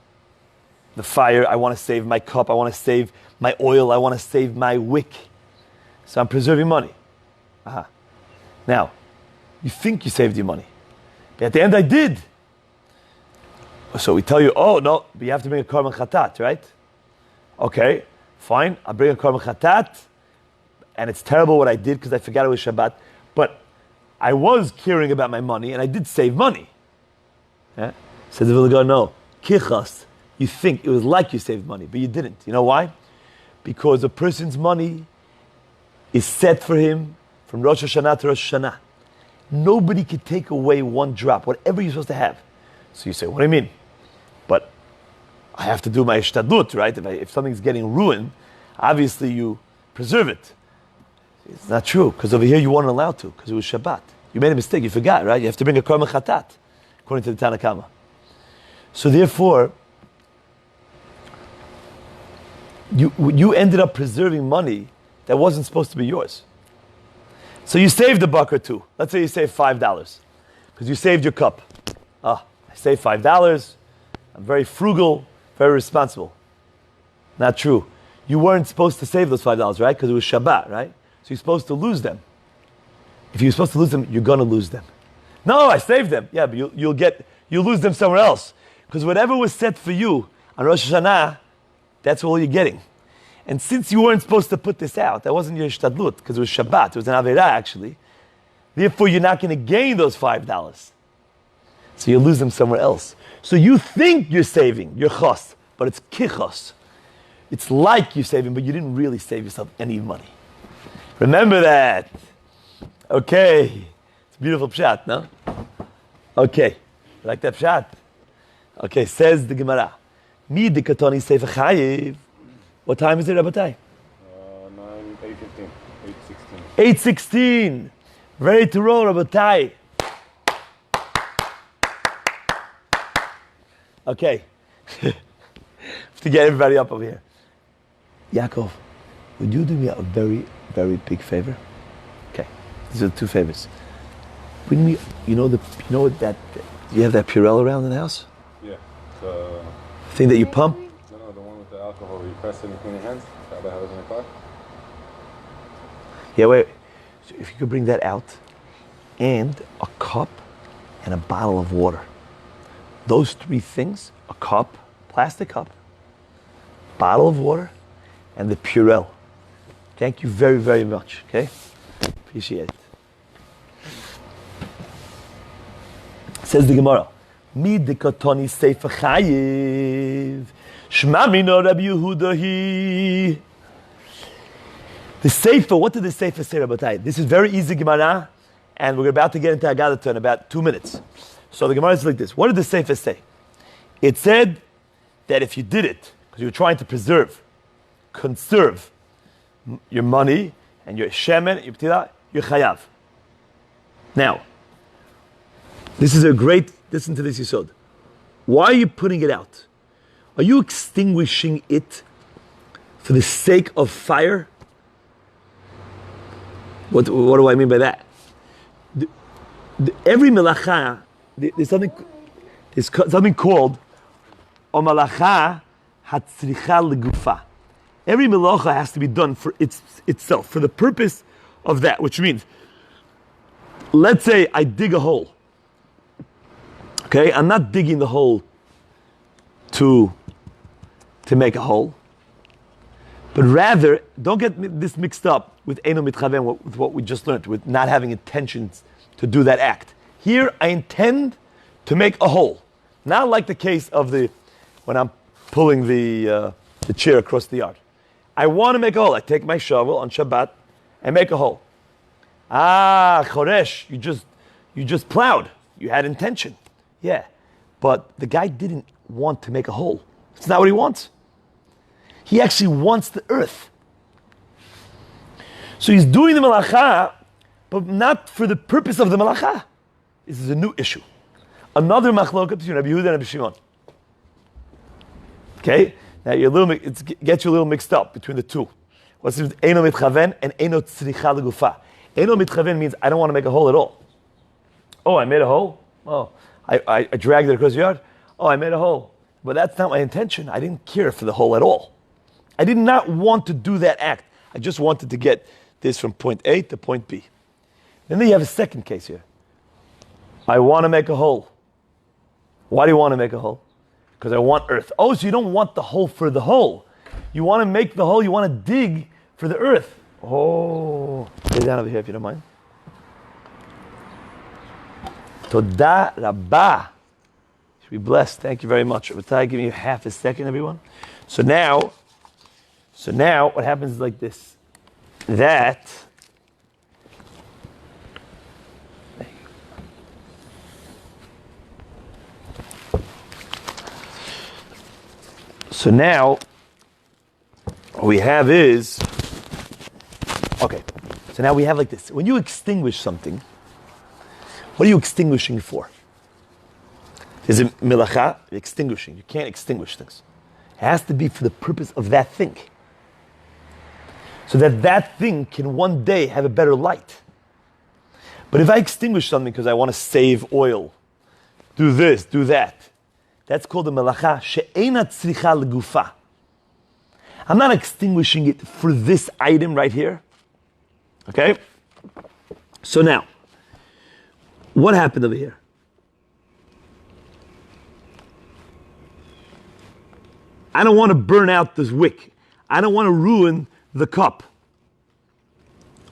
the fire. I want to save my cup. I want to save my oil. I want to save my wick. So I'm preserving money. Now, you think you saved your money. At the end, I did. So we tell you, oh, no, but you have to bring a korban chatat, right? Okay, fine. I'll bring a korban chatat, and it's terrible what I did because I forgot it was Shabbat, but I was caring about my money, and I did save money. Yeah? Says the Vilna, no, kichas, you think it was like you saved money, but you didn't. You know why? Because a person's money is set for him from Rosh Hashanah to Rosh Hashanah. Nobody can take away one drop, whatever you're supposed to have. So you say, what do you mean? But I have to do my ishtadlut, right? If something's getting ruined, obviously you preserve it. It's not true, because over here you weren't allowed to, because it was Shabbat. You made a mistake, you forgot, right? You have to bring a korban chatat, according to the Tanna Kama. So therefore, you ended up preserving money that wasn't supposed to be yours. So you saved a buck or two. Let's say you saved $5 because you saved your cup. I saved $5. I'm very frugal, very responsible. Not true. You weren't supposed to save those $5, right? Because it was Shabbat, right? So you're supposed to lose them. If you're supposed to lose them, you're going to lose them. No, I saved them. Yeah, but you'll lose them somewhere else. Because whatever was set for you on Rosh Hashanah, that's all you're getting. And since you weren't supposed to put this out, that wasn't your ishtadlut, because it was Shabbat, it was an Averah actually. Therefore, you're not going to gain those $5. So you lose them somewhere else. So you think you're saving, you're chos, but it's kichos. It's like you're saving, but you didn't really save yourself any money. Remember that. Okay. It's a beautiful pshat, no? Okay. Like that pshat? Okay, says the Gemara. Mi dikatoni sefer chayiv. What time is it, Rabbatai? 8:15. 8:16. Ready to roll, Rabbatai. Okay. To get everybody up over here. Yaakov, would you do me a very, very big favor? Okay. These are the two favors. Bring me, you have that Purell around in the house? Yeah. Thing that you pump? No, the one with the alcohol where you press it and clean your hands. That I have in the car. Yeah, wait. So if you could bring that out, and a cup and a bottle of water. Those three things, a cup, plastic cup, bottle of water, and the Purell. Thank you very, very much, okay? Appreciate it. Says the Gemara, Mi dekatoni seifa chayiv, shma mino Rabbi Yehuda hi. The seifa, what did the seifa say, Rabbatai? This is very easy Gemara, and we're about to get into Agadah in about 2 minutes. So the Gemara is like this. What did the seifa say? It said that if you did it, because you were trying to conserve your money and your shemen, your ptila, you're chayav. Now, this is a great, listen to this yisod. Why are you putting it out? Are you extinguishing it for the sake of fire? What do I mean by that? Every melacha, there's something called o malacha hatzricha legufa. Every melacha has to be done for itself, for the purpose of that, which means, let's say I dig a hole. Okay, I'm not digging the hole to make a hole, but rather, don't get this mixed up with Eino Mitchaven, with what we just learned, with not having intentions to do that act. Here, I intend to make a hole. Not like the case of when I'm pulling the chair across the yard. I want to make a hole. I take my shovel on Shabbat and make a hole. Choresh, you just plowed. You had intention. Yeah, but the guy didn't want to make a hole. It's not what he wants. He actually wants the earth. So he's doing the malacha, but not for the purpose of the malacha. This is a new issue. Another machloket between Rabbi Yehuda and Rabbi Shimon. Okay, now it gets you a little mixed up between the two. What's it? Eino mitchaven and eino tzricha legufa. Eino mitchaven means I don't want to make a hole at all. Oh, I made a hole? Oh, I dragged it across the yard? Oh, I made a hole. But that's not my intention. I didn't care for the hole at all. I did not want to do that act. I just wanted to get this from point A to point B. Then you have a second case here. I want to make a hole. Why do you want to make a hole? Because I want earth. Oh, so you don't want the hole for the hole. You want to make the hole, you want to dig for the earth. Oh, lay down over here if you don't mind. Toda Rabbah. Should be blessed. Thank you very much. Rabbi, give me half a second, everyone. So now what happens is like this. So now what we have is, okay, so now we have like this. When you extinguish something, what are you extinguishing for? Is it milacha? Extinguishing. You can't extinguish things. It has to be for the purpose of that thing. So that thing can one day have a better light. But if I extinguish something because I want to save oil, do this, do that, that's called a melacha she'ena tzricha legufa. I'm not extinguishing it for this item right here. Okay? So now, what happened over here? I don't want to burn out this wick. I don't want to ruin the cup.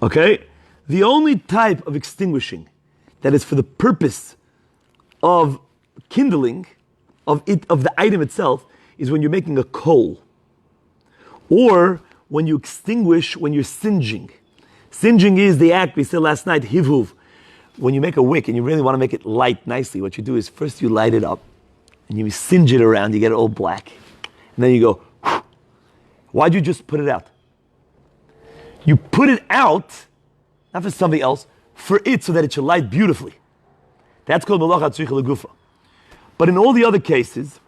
Okay? The only type of extinguishing that is for the purpose of kindling of the item itself is when you're making a coal. Or when you extinguish, when you're singeing. Singeing is the act we said last night, hivhuv. When you make a wick and you really want to make it light nicely, what you do is first you light it up and you singe it around, you get it all black. And then you go, whew. Why'd you just put it out? You put it out, not for something else, for it so that it should light beautifully. That's called melacha tzricha legufa. But in all the other cases,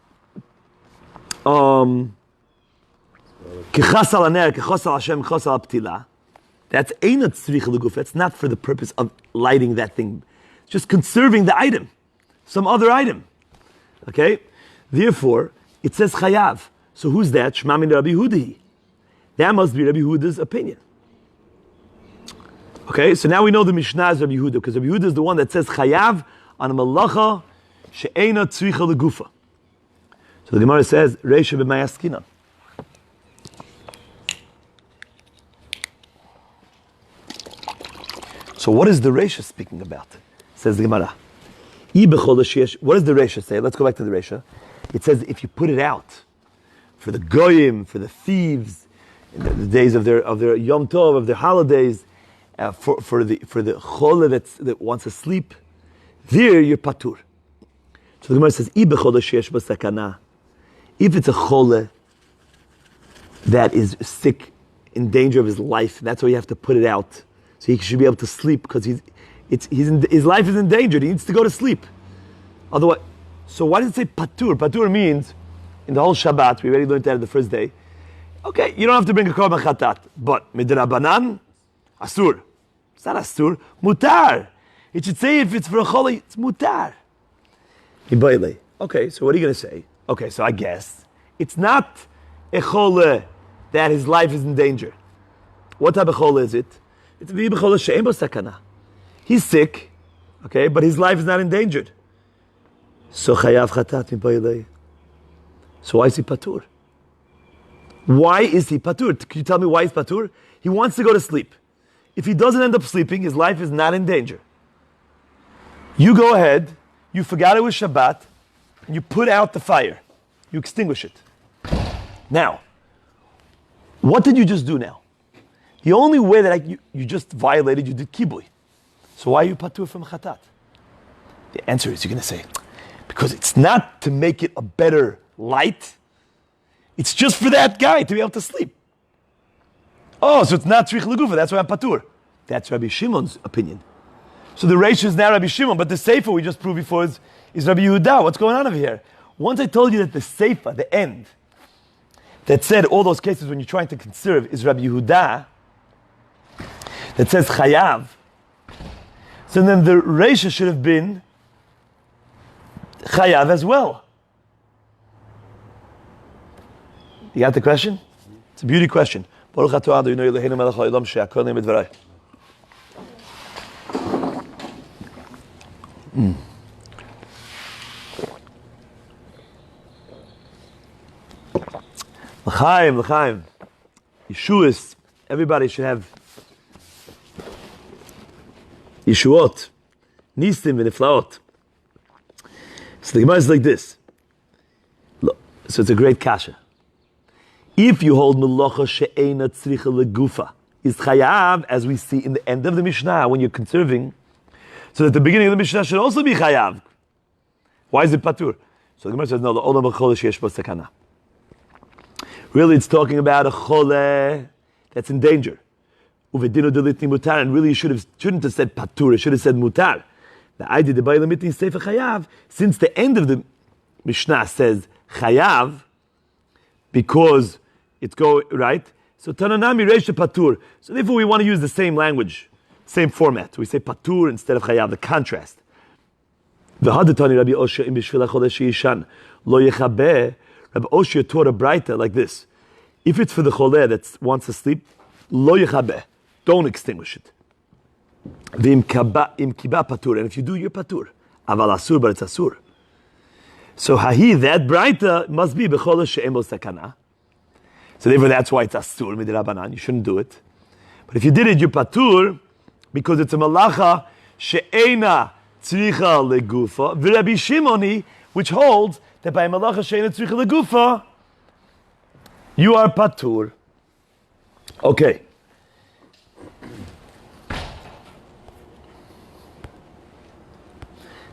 that's einat tzricha legufa. That's not for the purpose of lighting that thing. It's just conserving the item, some other item. Okay? Therefore, it says chayav. So who's that? Shema min Rabbi Yehuda. That must be Rabbi Yehuda's opinion. Okay, so now we know the Mishnah is Rabbi Yehuda, because Rabbi Yehuda is the one that says chayav on a malacha she'ena tzricha legufa. So the Gemara says reisha b'mayaskina. So what is the reisha speaking about? Says the Gemara. What does the Resha say? Let's go back to the Resha. It says if you put it out for the goyim, for the thieves, in the days of their Yom Tov, of their holidays, for the chole that wants to sleep, there you're patur. So the Gemara says, if it's a chole that is sick, in danger of his life, that's why you have to put it out, so he should be able to sleep, because his life is endangered. He needs to go to sleep. Otherwise, so why does it say patur? Patur means, in the whole Shabbat, we already learned that the first day. Okay, you don't have to bring a korban chatat, but midrabanan, asur. It's not asur, mutar. It should say if it's for a chole, it's mutar. Okay, so what are you going to say? Okay, so I guess it's not a chole that his life is in danger. What type of chole is it? It's a chole she'en bo sakana. He's sick, okay, but his life is not endangered. So chayav chatat mibayilei. So why is he patur? Why is he patur? Can you tell me why he's patur? He wants to go to sleep. If he doesn't end up sleeping, his life is not in danger. You go ahead, you forgot it was Shabbat, and you put out the fire. You extinguish it. Now, what did you just do now? The only way that you just violated, you did kibui. So why are you patur from chatat? The answer is, you're going to say, because it's not to make it a better light. It's just for that guy to be able to sleep. Oh, so it's not tzrich legufa, that's why I'm patur. That's Rabbi Shimon's opinion. So the Reish is now Rabbi Shimon, but the Seifa we just proved before is Rabbi Yehuda. What's going on over here? Once I told you that the Seifa, the end, that said all those cases when you're trying to conserve is Rabbi Yehuda, that says chayav, so then the Reish should have been chayav as well. You got the question? It's a beauty question. Baruch atah Adonai Eloheinu melech haolam she'akol na'im b'dvarei. L'chaim. Yeshuas, everybody should have Yeshuot, Nistim v'niflaot. So the Gemara is like this. So it's a great kasha. If you hold melacha she'eina tzricha legufa, is chayav, as we see in the end of the Mishnah, when you're conserving, so that the beginning of the Mishnah should also be chayav. Why is it patur? So the Gemara says, no, the olam b'chole sheyesh bo sakana. Really, it's talking about a chole that's in danger. Uvedinu delitni mutar, and really you shouldn't have said patur, it should have said mutar. The idea the ba'ila mitni sefer chayav, since the end of the Mishnah says chayav, because it's going right. So Tananami Reisha Patur. So therefore we want to use the same language, same format. We say Patur instead of Chayav, the contrast. V'hadatani Rabbi Osher im b'shvil hachodesh yishan lo yechabeh. Rabbi Osher taught a braita like this: if it's for the choleh that wants to sleep, lo yechabeh, don't extinguish it. V'im kiba patur, and if you do, you're patur. Aval asur, but it's asur. So that braita must be b'cholah she'em bo sakana. So therefore that's why it's asur midrabanan. You shouldn't do it. But if you did it, you're patur, because it's a malacha she'ena tzricha legufa. V'Rabbi Shimoni, which holds that by malacha she'ena tzricha legufa, you are patur. Okay.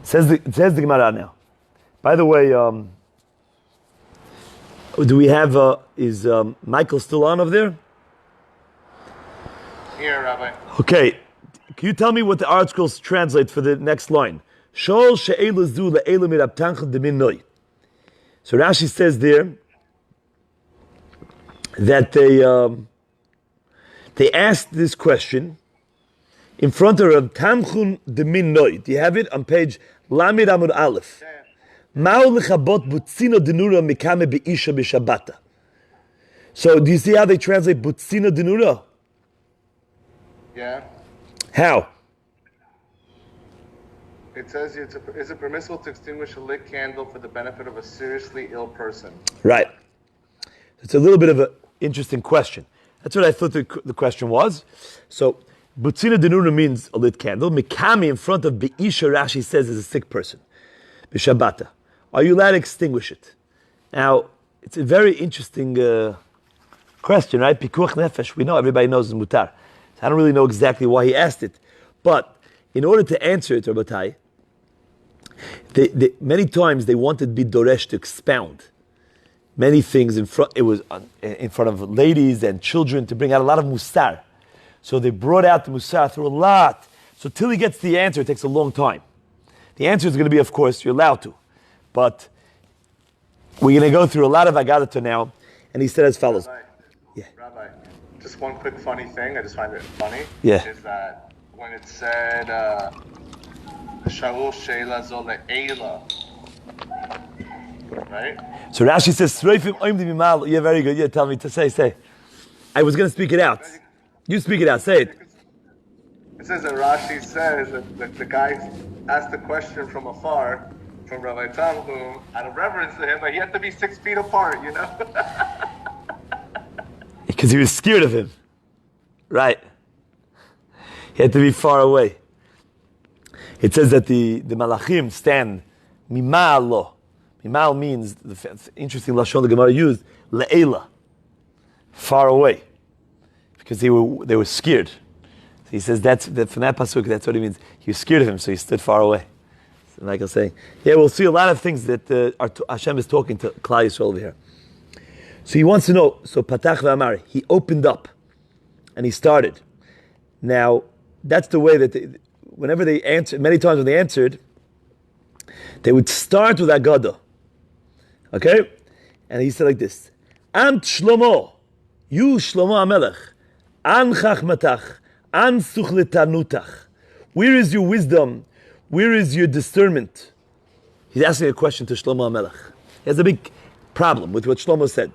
Says the Gemara now. By the way, do we have, is Michael still on over there? Here, Rabbi. Okay. Can you tell me what the articles translate for the next line? Shol she'elu zu le'elu mirab tanchel demin noi. So Rashi says there that they asked this question in front of Rab Tamchun demin noi. Do you have it on page Lamid Amud Aleph? So do you see how they translate butzina denura? Yeah. How? It says, is it permissible to extinguish a lit candle for the benefit of a seriously ill person? Right. It's a little bit of an interesting question. That's what I thought the question was. So butzina denura means a lit candle. Mikami in front of be'isha, Rashi says, is a sick person. b'Shabbata. Are you allowed to extinguish it? Now, it's a very interesting question, right? Pikuach nefesh. We know, everybody knows it's mutar. So I don't really know exactly why he asked it. But in order to answer it, Rabbatai, many times they wanted to be doresh to expound many things in front. It was in front of ladies and children to bring out a lot of musar. So they brought out the musar through a lot. So till he gets the answer, it takes a long time. The answer is going to be, of course, you're allowed to, but we're going to go through a lot of Agadata now. And he said as follows. Rabbi, just one quick funny thing. I just find it funny. Yeah. Is that when it said Shaul Sheila Zole Eila, right? So Rashi says, "Sreifim oimdim mimal." Yeah, very good. Yeah, tell me to say. I was going to speak it out. You speak it out. Say it. It says that Rashi says that the guy asked the question from afar from Rabbi Talmud out of reverence to him, but he had to be 6 feet apart, you know? Because he was scared of him. Right. He had to be far away. It says that the malachim stand mimal lo. Mimal means, the interesting lashon the Gemara used, le'ela, far away, because they were scared. So he says from that pasuk, that's what he means. He was scared of him, so he stood far away. So like I was saying, yeah, we'll see a lot of things that Hashem is talking to Klal Yisrael over here. So he wants to know. So Patach v'Amar, he opened up, and he started. Now that's the way that whenever they answered, many times when they answered, they would start with Agadah. Okay? And he said like this, Ant Shlomo, you Shlomo HaMelech, An Chachmatach, An Suchletanutach. Where is your wisdom? Where is your discernment? He's asking a question to Shlomo HaMelech. He has a big problem with what Shlomo said.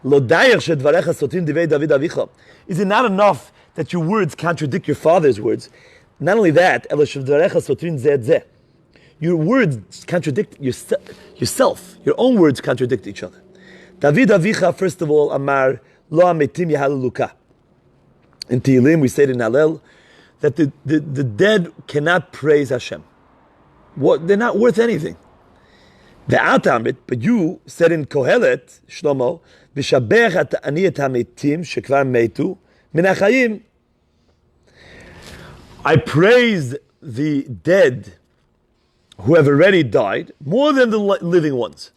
Lo dayach shedvarecha sotin divei David avicha. Is it not enough that your words contradict your father's words? Not only that, elo shedvarecha sotin zeh zeh. Your words contradict yourself. Your own words contradict each other. David Avicha, first of all, Amar, Lo Ametim Yahaluka. In Tehillim, we said in Hallel, that the dead cannot praise Hashem. They're not worth anything. Ve'atamit, but you said in Kohelet, Shlomo, V'shabech at ani et hametim shekvar meitu min hachayim. I praise the dead who have already died more than the living ones.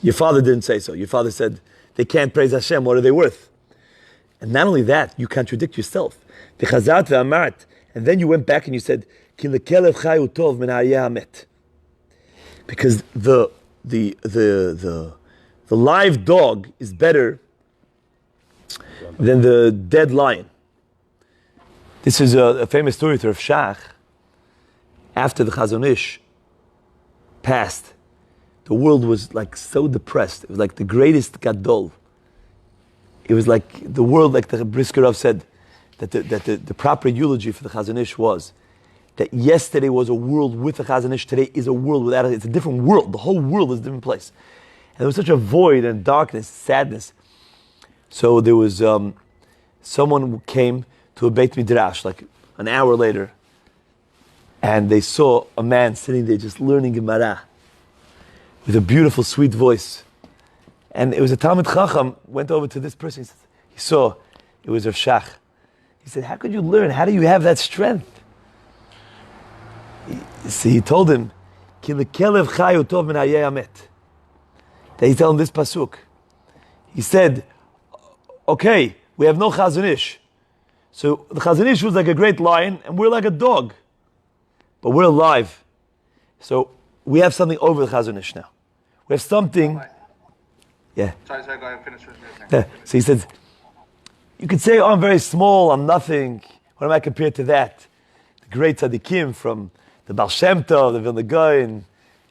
Your father didn't say so. Your father said they can't praise Hashem. What are they worth? And not only that, you contradict yourself. V'chazat ve'amart, and then you went back and you said, Ki lekelev chayu tov min ha'ayeh hamet. Because the live dog is better than the dead lion. This is a famous story to Rav Shach. After the Chazon Ish passed, the world was like so depressed. It was like the greatest gadol. It was like the world, like the Brisker Rav said, that the proper eulogy for the Chazon Ish was that yesterday was a world with the Chazon Ish, today is a world without it. It's a different world. The whole world is a different place. And there was such a void and darkness, sadness. So there was someone who came to a Beit Midrash like an hour later, and they saw a man sitting there just learning Gemara with a beautiful, sweet voice. And it was a Talmid Chacham went over to this person. He saw it was Rav Shach. He said, "How could you learn? How do you have that strength?" He told him, "Ki lekelev chayu tov min hayeh hamet." He told him this pasuk. He said, "Okay, we have no Chazon Ish. So the Chazon Ish was like a great lion, and we're like a dog. But we're alive. So we have something over the Chazon Ish now. We have something." Yeah. Sorry, go ahead and finish what you're saying. So he said, you could say, "Oh, I'm very small, I'm nothing. What am I compared to that?" The great tzaddikim from the Baal Shem Tov, the Vilna Gaon,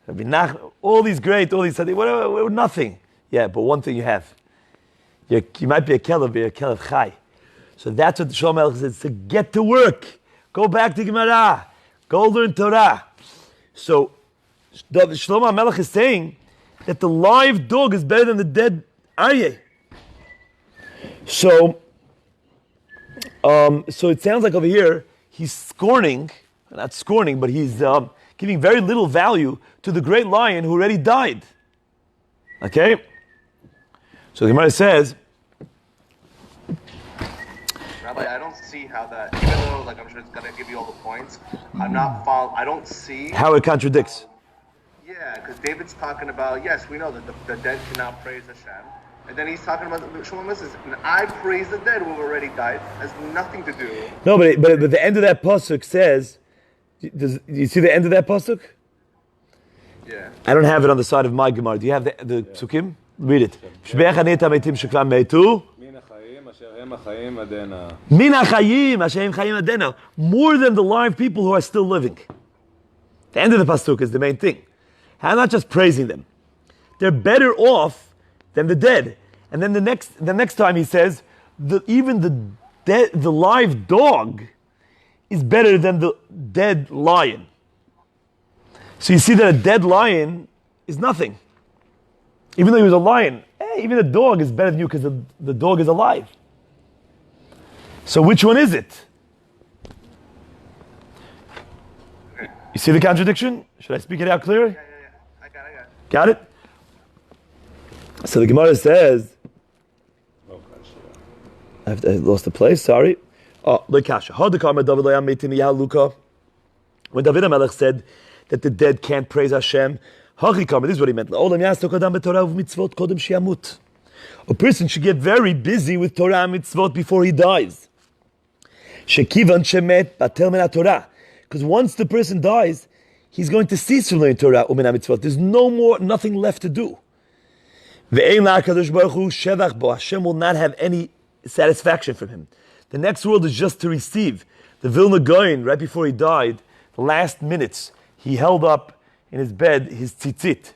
Rabbi Nachman, all these tzaddikim, we're nothing. Yeah, but one thing you have. You might be a kelev, but you're a kelev chai. So that's what the Shlomo Melech said. So get to work. Go back to Gemara. Go learn Torah. So Shlomo Melech is saying that the live dog is better than the dead aryeh. So it sounds like over here he's scorning, not scorning, but he's giving very little value to the great lion who already died. Okay? So the Gemara says, Rabbi, I don't see how that, even though like I'm sure it's gonna give you all the points, I don't see how it contradicts. Yeah, because David's talking about, yes, we know that the dead cannot praise Hashem. And then he's talking about, Shmuel says, and I praise the dead who have already died. Has nothing to do. No, but the end of that pasuk says, do you see the end of that pasuk? Yeah. I don't have it on the side of my Gemara. Do you have the psukim? Read it. More than the live people who are still living. The end of the pasuk is the main thing. I'm not just praising them. They're better off than the dead. And then the next time he says, even the live dog is better than the dead lion. So you see that a dead lion is nothing. Even though he was a lion, even a dog is better than you because the dog is alive. So which one is it? You see the contradiction? Should I speak it out clearly? Yeah. I got it. Got it? So the Gemara says, I lost the place, sorry. Oh, look, Kasha. When David HaMelech said that the dead can't praise Hashem, this is what he meant. A person should get very busy with Torah and mitzvot before he dies. Because once the person dies, he's going to cease from learning Torah and mitzvot. There's nothing left to do. Hashem will not have any satisfaction from him. The next world is just to receive. The Vilna Gaon, right before he died, the last minutes, he held up in his bed his tzitzit,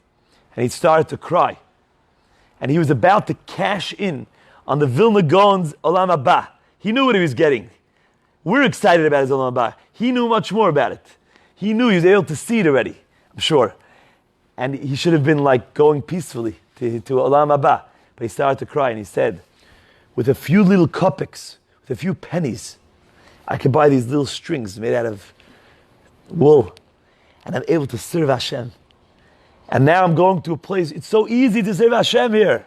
and he started to cry. And he was about to cash in on the Vilna Gaon's Olam Haba. He knew what he was getting. We're excited about his Olam Haba. He knew much more about it. He knew he was able to see it already, I'm sure. And he should have been like going peacefully to Olam Haba. But he started to cry and he said, with a few little kopecks, with a few pennies, I can buy these little strings made out of wool. And I'm able to serve Hashem. And now I'm going to a place, it's so easy to serve Hashem here.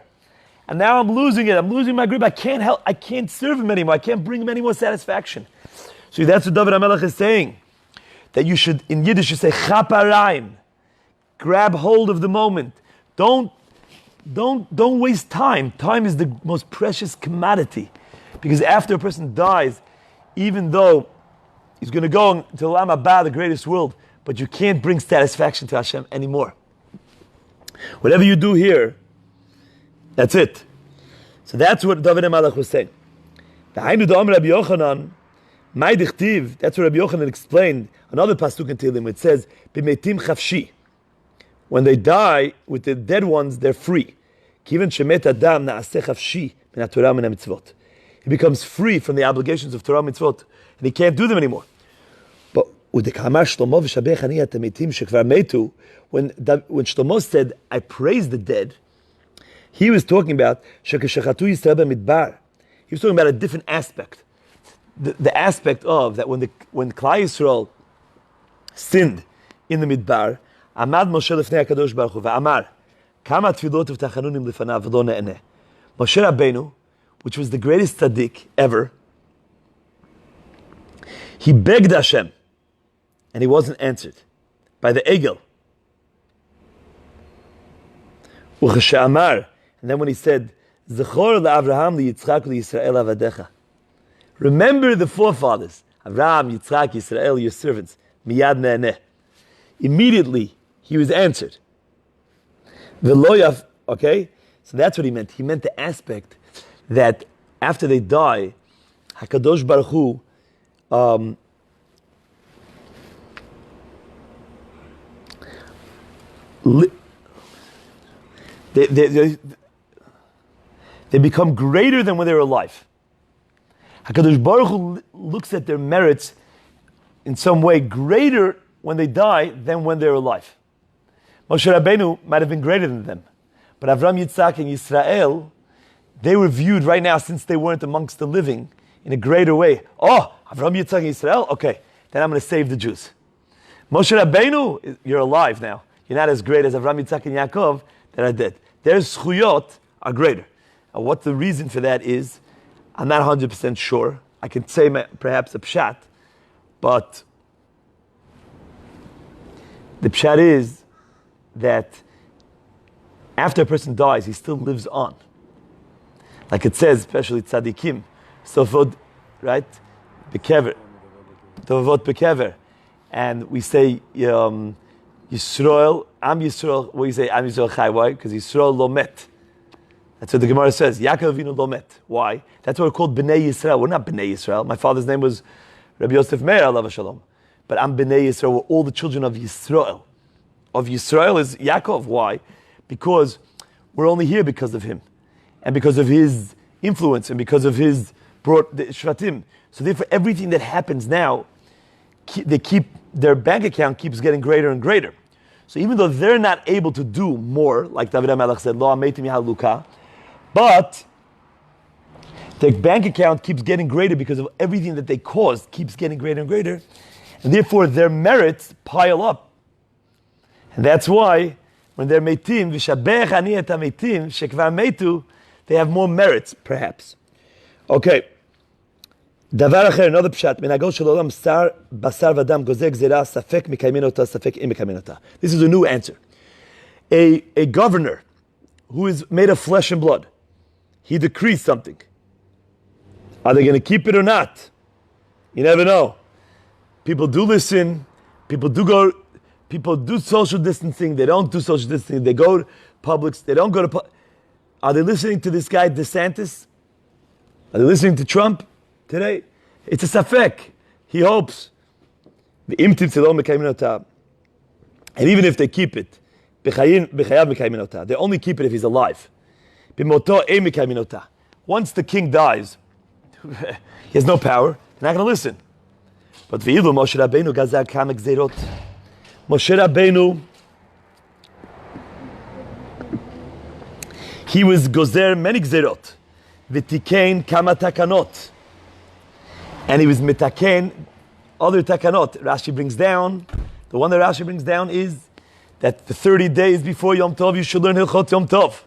And now I'm losing it. I'm losing my grip. I can't serve him anymore. I can't bring him any more satisfaction. So that's what David HaMelech is saying. That you should, in Yiddish, you say, chaparayim. Grab hold of the moment. Don't waste time. Time is the most precious commodity. Because after a person dies, even though he's going to go to Olam Haba, the greatest world, but you can't bring satisfaction to Hashem anymore. Whatever you do here, that's it. So that's what David HaMelech was saying. That's what Rabbi Yochanan explained. Another pasuk in Tehillim, it says, "B'meitim chafshi." When they die, with the dead ones, they're free. Kiven shemet adam na'aseh chafshi min haTorah min hamitzvot. He becomes free from the obligations of Torah and mitzvot, and he can't do them anymore. But when Shlomo said, "I praise the dead," he was talking about He was talking about a different aspect. The aspect of that when Klal Yisrael sinned in the Midbar, Amad Moshe lefnei HaKadosh Baruch Hu ve'amar, Kama tefilot v'tachanunim lefanav v'lo ne'eneh. Moshe Rabbeinu, which was the greatest tzaddik ever, he begged Hashem, and he wasn't answered by the Egel. Ucheshe'amar, and then when he said, Zechor la'Avraham li'Yitzchak li'Yisrael avadecha. Remember the forefathers, Avraham, Yitzchak, Yisrael, your servants. Miyad ne'eneh. Immediately, he was answered. V'loyaf, okay? So that's what he meant. He meant the aspect that after they die, HaKadosh Baruch Hu, they become greater than when they were alive. HaKadosh Baruch Hu looks at their merits in some way greater when they die than when they're alive. Moshe Rabbeinu might have been greater than them. But Avram, Yitzhak, and Yisrael, they were viewed right now, since they weren't amongst the living, in a greater way. Oh, Avram, Yitzhak, and Yisrael? Okay, then I'm going to save the Jews. Moshe Rabbeinu, you're alive now. You're not as great as Avraham, Yitzhak, and Yaakov that are dead. Their zchuyot are greater. And what the reason for that is, I'm not 100% sure. I can say perhaps a pshat, but the pshat is that after a person dies, he still lives on. Like it says, especially tzaddikim, sofod, right? Bekever, tovot bekever. And we say, Yisrael, Am Yisrael, what do you say, Am Yisrael chai? Why? Because Yisrael lo met. That's what the Gemara says. Yaakov Avinu lo met. Why? That's what we're called Bnei Yisrael. We're not Bnei Yisrael. My father's name was Rabbi Yosef Meir, alav shalom. But I'm Bnei Yisrael. We're all the children of Yisrael. Of Yisrael is Yaakov. Why? Because we're only here because of him. And because of his influence. And because of his brought the Shvatim. So therefore, everything that happens now, their bank account keeps getting greater and greater. So even though they're not able to do more, like David HaMelech said, Lo ametim yahaluka, but their bank account keeps getting greater because of everything that they caused keeps getting greater and greater. And therefore their merits pile up. And that's why when they're meitim, v'shabech ani et ha-meitim, shekvar meitu, they have more merits, perhaps. Okay. דבר אחר, another pshat, מנהגו של עולם בשר ודם גוזר גזירה, ספק מקיימין אותה, ספק אם מקיימין אותה. This is a new answer. A governor who is made of flesh and blood, he decrees something. Are they going to keep it or not? You never know. People do listen, people do social distancing, they don't do social distancing, they go to Publix, they don't go to Are they listening to this guy DeSantis? Are they listening to Trump? Today, it's a safek. He hopes. And even if they keep it, they only keep it if he's alive. Once the king dies, he has no power, they're not going to listen. But Moshe Rabbeinu, he was gozer many gzerot. V'tikein kama takanot. And he was mitaken other takanot. Rashi brings down, the one that Rashi brings down is that the 30 days before Yom Tov, you should learn Hilchot Yom Tov.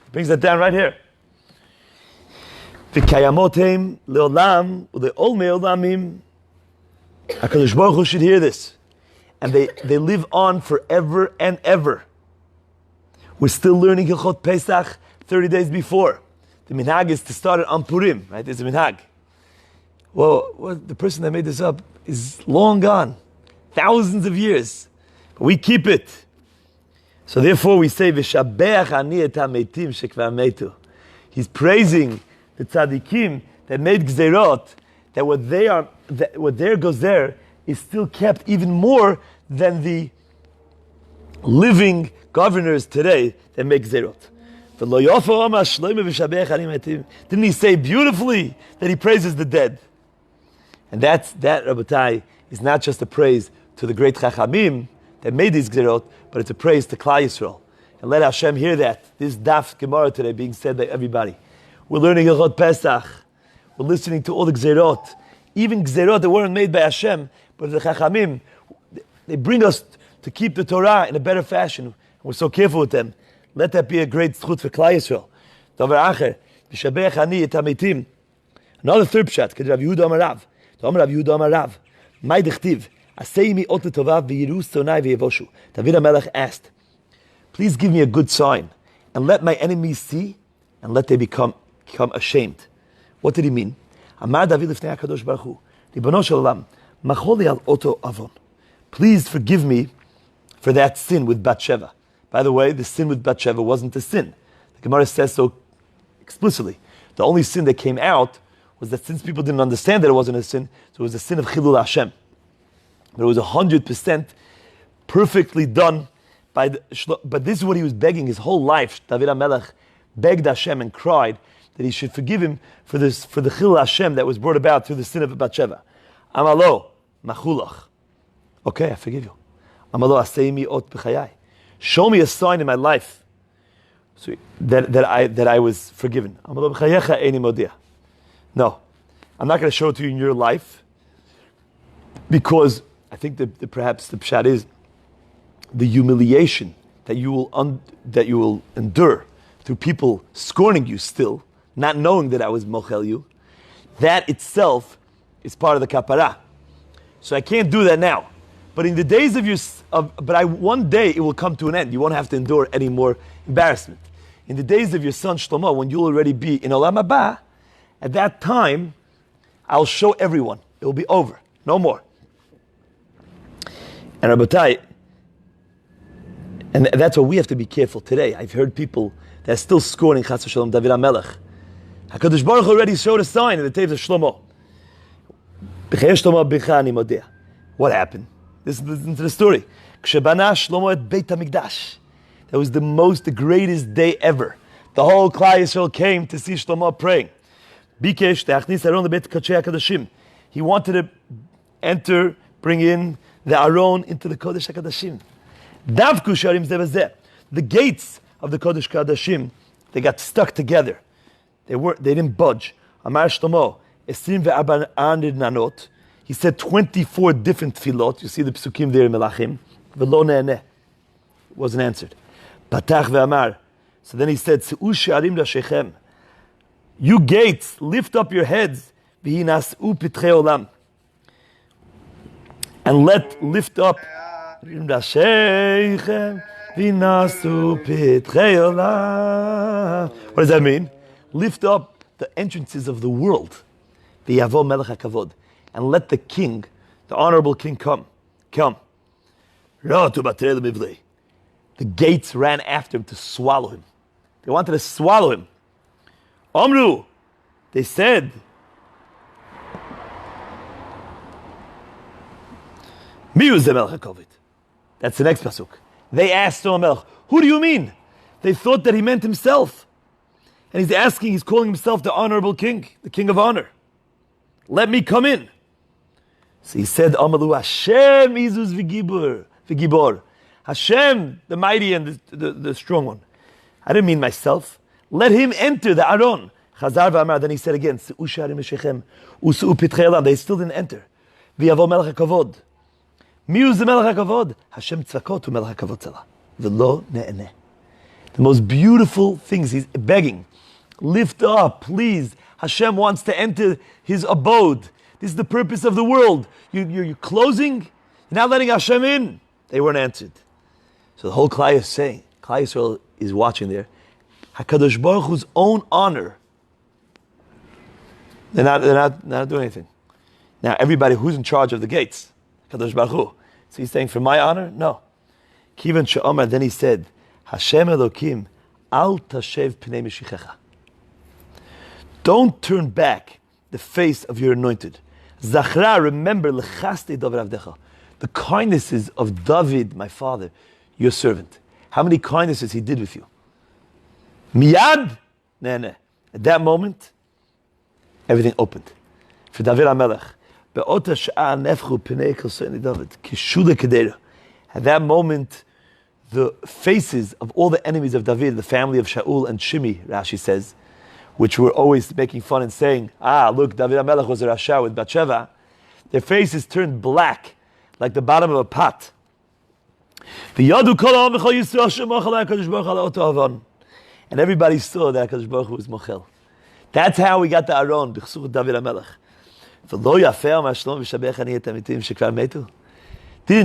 He brings that down right here. V'kayamotem leolam uleol meolamim. HaKadosh Baruch Hu should hear this. And they live on forever and ever. We're still learning Hilchot Pesach 30 days before. The minhag is to start it on Purim, right? There's a minhag. Well, the person that made this up is long gone. Thousands of years. But we keep it. So therefore we say, V'shabeach ani et ha-meitim shekvar meitu. He's praising the tzaddikim that made gzerot, that what their gozer is still kept even more than the living governors today that make gzerot. Didn't he say beautifully that he praises the dead? And that, Rabbatai, is not just a praise to the great Chachamim that made these Gzerot, but it's a praise to Klal Yisrael. And let Hashem hear that. This Daf Gemara today being said by everybody. We're learning Hilchot Pesach. We're listening to all the Gzerot. Even Gzerot that weren't made by Hashem, but the Chachamim, they bring us to keep the Torah in a better fashion. We're so careful with them. Let that be a great zchut for Klal Yisrael. Davar acher, v'shabech ani et ha-meitim. Another third pshat, k'd Rav Yehuda Amar Rav. Rav Yehuda Amar Rav. Mai dechtiv, asei mi ot l'tova v'yiru sonai v'yevoshu. David HaMelech asked, please give me a good sign, and let my enemies see, and let they become ashamed. What did he mean? Amar David l'fnei HaKadosh Baruch Hu, Ribono shel olam, machol li al oto avon. Please forgive me for that sin with Bathsheba. By the way, the sin with Bathsheba wasn't a sin. The Gemara says so explicitly. The only sin that came out was that since people didn't understand that it wasn't a sin, so it was a sin of Chilul Hashem. But it was 100% perfectly done by but this is what he was begging his whole life. David HaMelech begged Hashem and cried that he should forgive him for the Chilul Hashem that was brought about through the sin of Bathsheba. Amalo, machulach. Okay, I forgive you. Amalo aseimi ot b'chayai. Show me a sign in my life so that I was forgiven. Amalo b'chayecha eini modia. No, I'm not going to show it to you in your life because I think that perhaps the pshat is the humiliation that you will endure through people scorning you still, not knowing that I was mochel you. That itself is part of the kapara. So I can't do that now. But in the days one day it will come to an end. You won't have to endure any more embarrassment. In the days of your son Shlomo, when you'll already be in Olam Haba, at that time, I'll show everyone. It will be over. No more. And Rabbatai, and that's why we have to be careful today. I've heard people that are still scorning Chas v'Shalom David HaMelech. HaKadosh Baruch Hu already showed a sign in the tapes of Shlomo. What happened? Listen to the story. That was the greatest day ever. The whole Klal Yisrael came to see Shlomo praying. He wanted to bring in the Aron into the Kodesh HaKadashim. The gates of the Kodesh HaKadashim, they got stuck together. They didn't budge. Amar Shlomo, 24 nanot. He said 24 different tefillot. You see the psukim there in Melachim. V'lo ne'eneh. Wasn't answered. Patach ve'amar. So then he said, Se'u she'arim lashechem. You gates, lift up your heads. V'hinas'u pitrei olam. And lift up. Lashechem. V'hinas'u pitrei olam. What does that mean? Lift up the entrances of the world. V'yavo melech hakavod. And let the king, the honorable king, come. The gates ran after him to swallow him. They wanted to swallow him. Amru, they said, that's the next pasuk. They asked Melech, who do you mean? They thought that he meant himself. And he's calling himself the honorable king, the king of honor. Let me come in. So he said, Amalu Hashem Izus v'gibor. Hashem, the mighty and the strong one. I didn't mean myself. Let him enter the Aron. Chazar v'amar. Then he said again, Se'u she'arim l'shechem, u'su'u pitrei olam. They still didn't enter. V'yavo melech hakavod. Mi'uz the melech hakavod. Hashem tzvakot hu melech hakavod tzela. V'lo ne'eneh. The most beautiful things he's begging. Lift up, please. Hashem wants to enter his abode. This is the purpose of the world. You're closing. You're not letting Hashem in. They weren't answered. So the whole Klal Yisrael is watching there. HaKadosh Baruch Hu's own honor. They're not doing anything. Now everybody who's in charge of the gates, HaKadosh Baruch Hu. So he's saying, for my honor? No. Kivan she'omar, then he said, Hashem Elokim, al tashev pnei mishichecha. Don't turn back the face of your anointed. Zachra, remember, lechaste David avdecha, the kindnesses of David, my father, your servant. How many kindnesses he did with you. Miyad, at that moment, everything opened. For David HaMelech, be'ota sha'a nefchu pnei kol so'eni David, kishule kedera. At that moment, the faces of all the enemies of David, the family of Shaul and Shimi, Rashi says, which were always making fun and saying, look, David HaMelech was a Rasha with Bathsheba, their faces turned black, like the bottom of a pot. And everybody saw that HaKadosh Baruch Hu was Mochel. That's how we got the Aron, b'chsuch David HaMelech. Didn't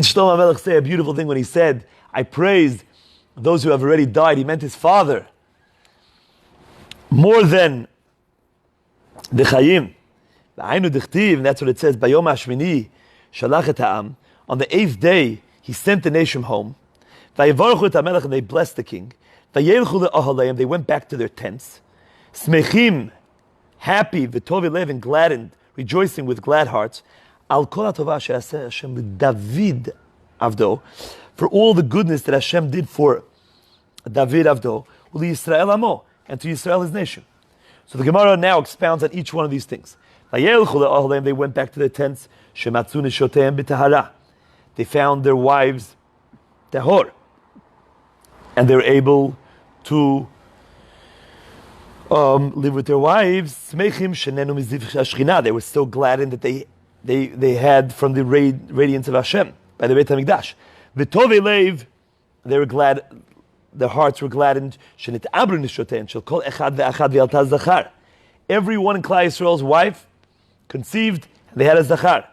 Shlomo HaMelech say a beautiful thing when he said, I praised those who have already died? He meant his father. More than the Chayim. And that's what it says. Bayom Hashmini shalach et ha'am. On the 8th day, he sent the nation home. Vayevaruchu et HaMelech, and they blessed the king. Vayelchu le'ohalayim, they went back to their tents. Smechim, happy, v'tov lev, and gladdened, rejoicing with glad hearts. Al kol ha'tovah she'aseh Hashem l'David avdo, for all the goodness that Hashem did for David avdo, u'liYisrael amo, and to Yisrael his nation. So the Gemara now expounds on each one of these things. They went back to their tents. They found their wives tahor, and they were able to live with their wives. They were so glad in that they they had from the radiance of Hashem by the Beit HaMikdash. V'tovei leiv, they were glad, their hearts were gladdened. Shenit abru nishotein shel kol echad ve'achad ve'alta zachar. Everyone in Klal Yisrael's wife conceived, and they had a zachar.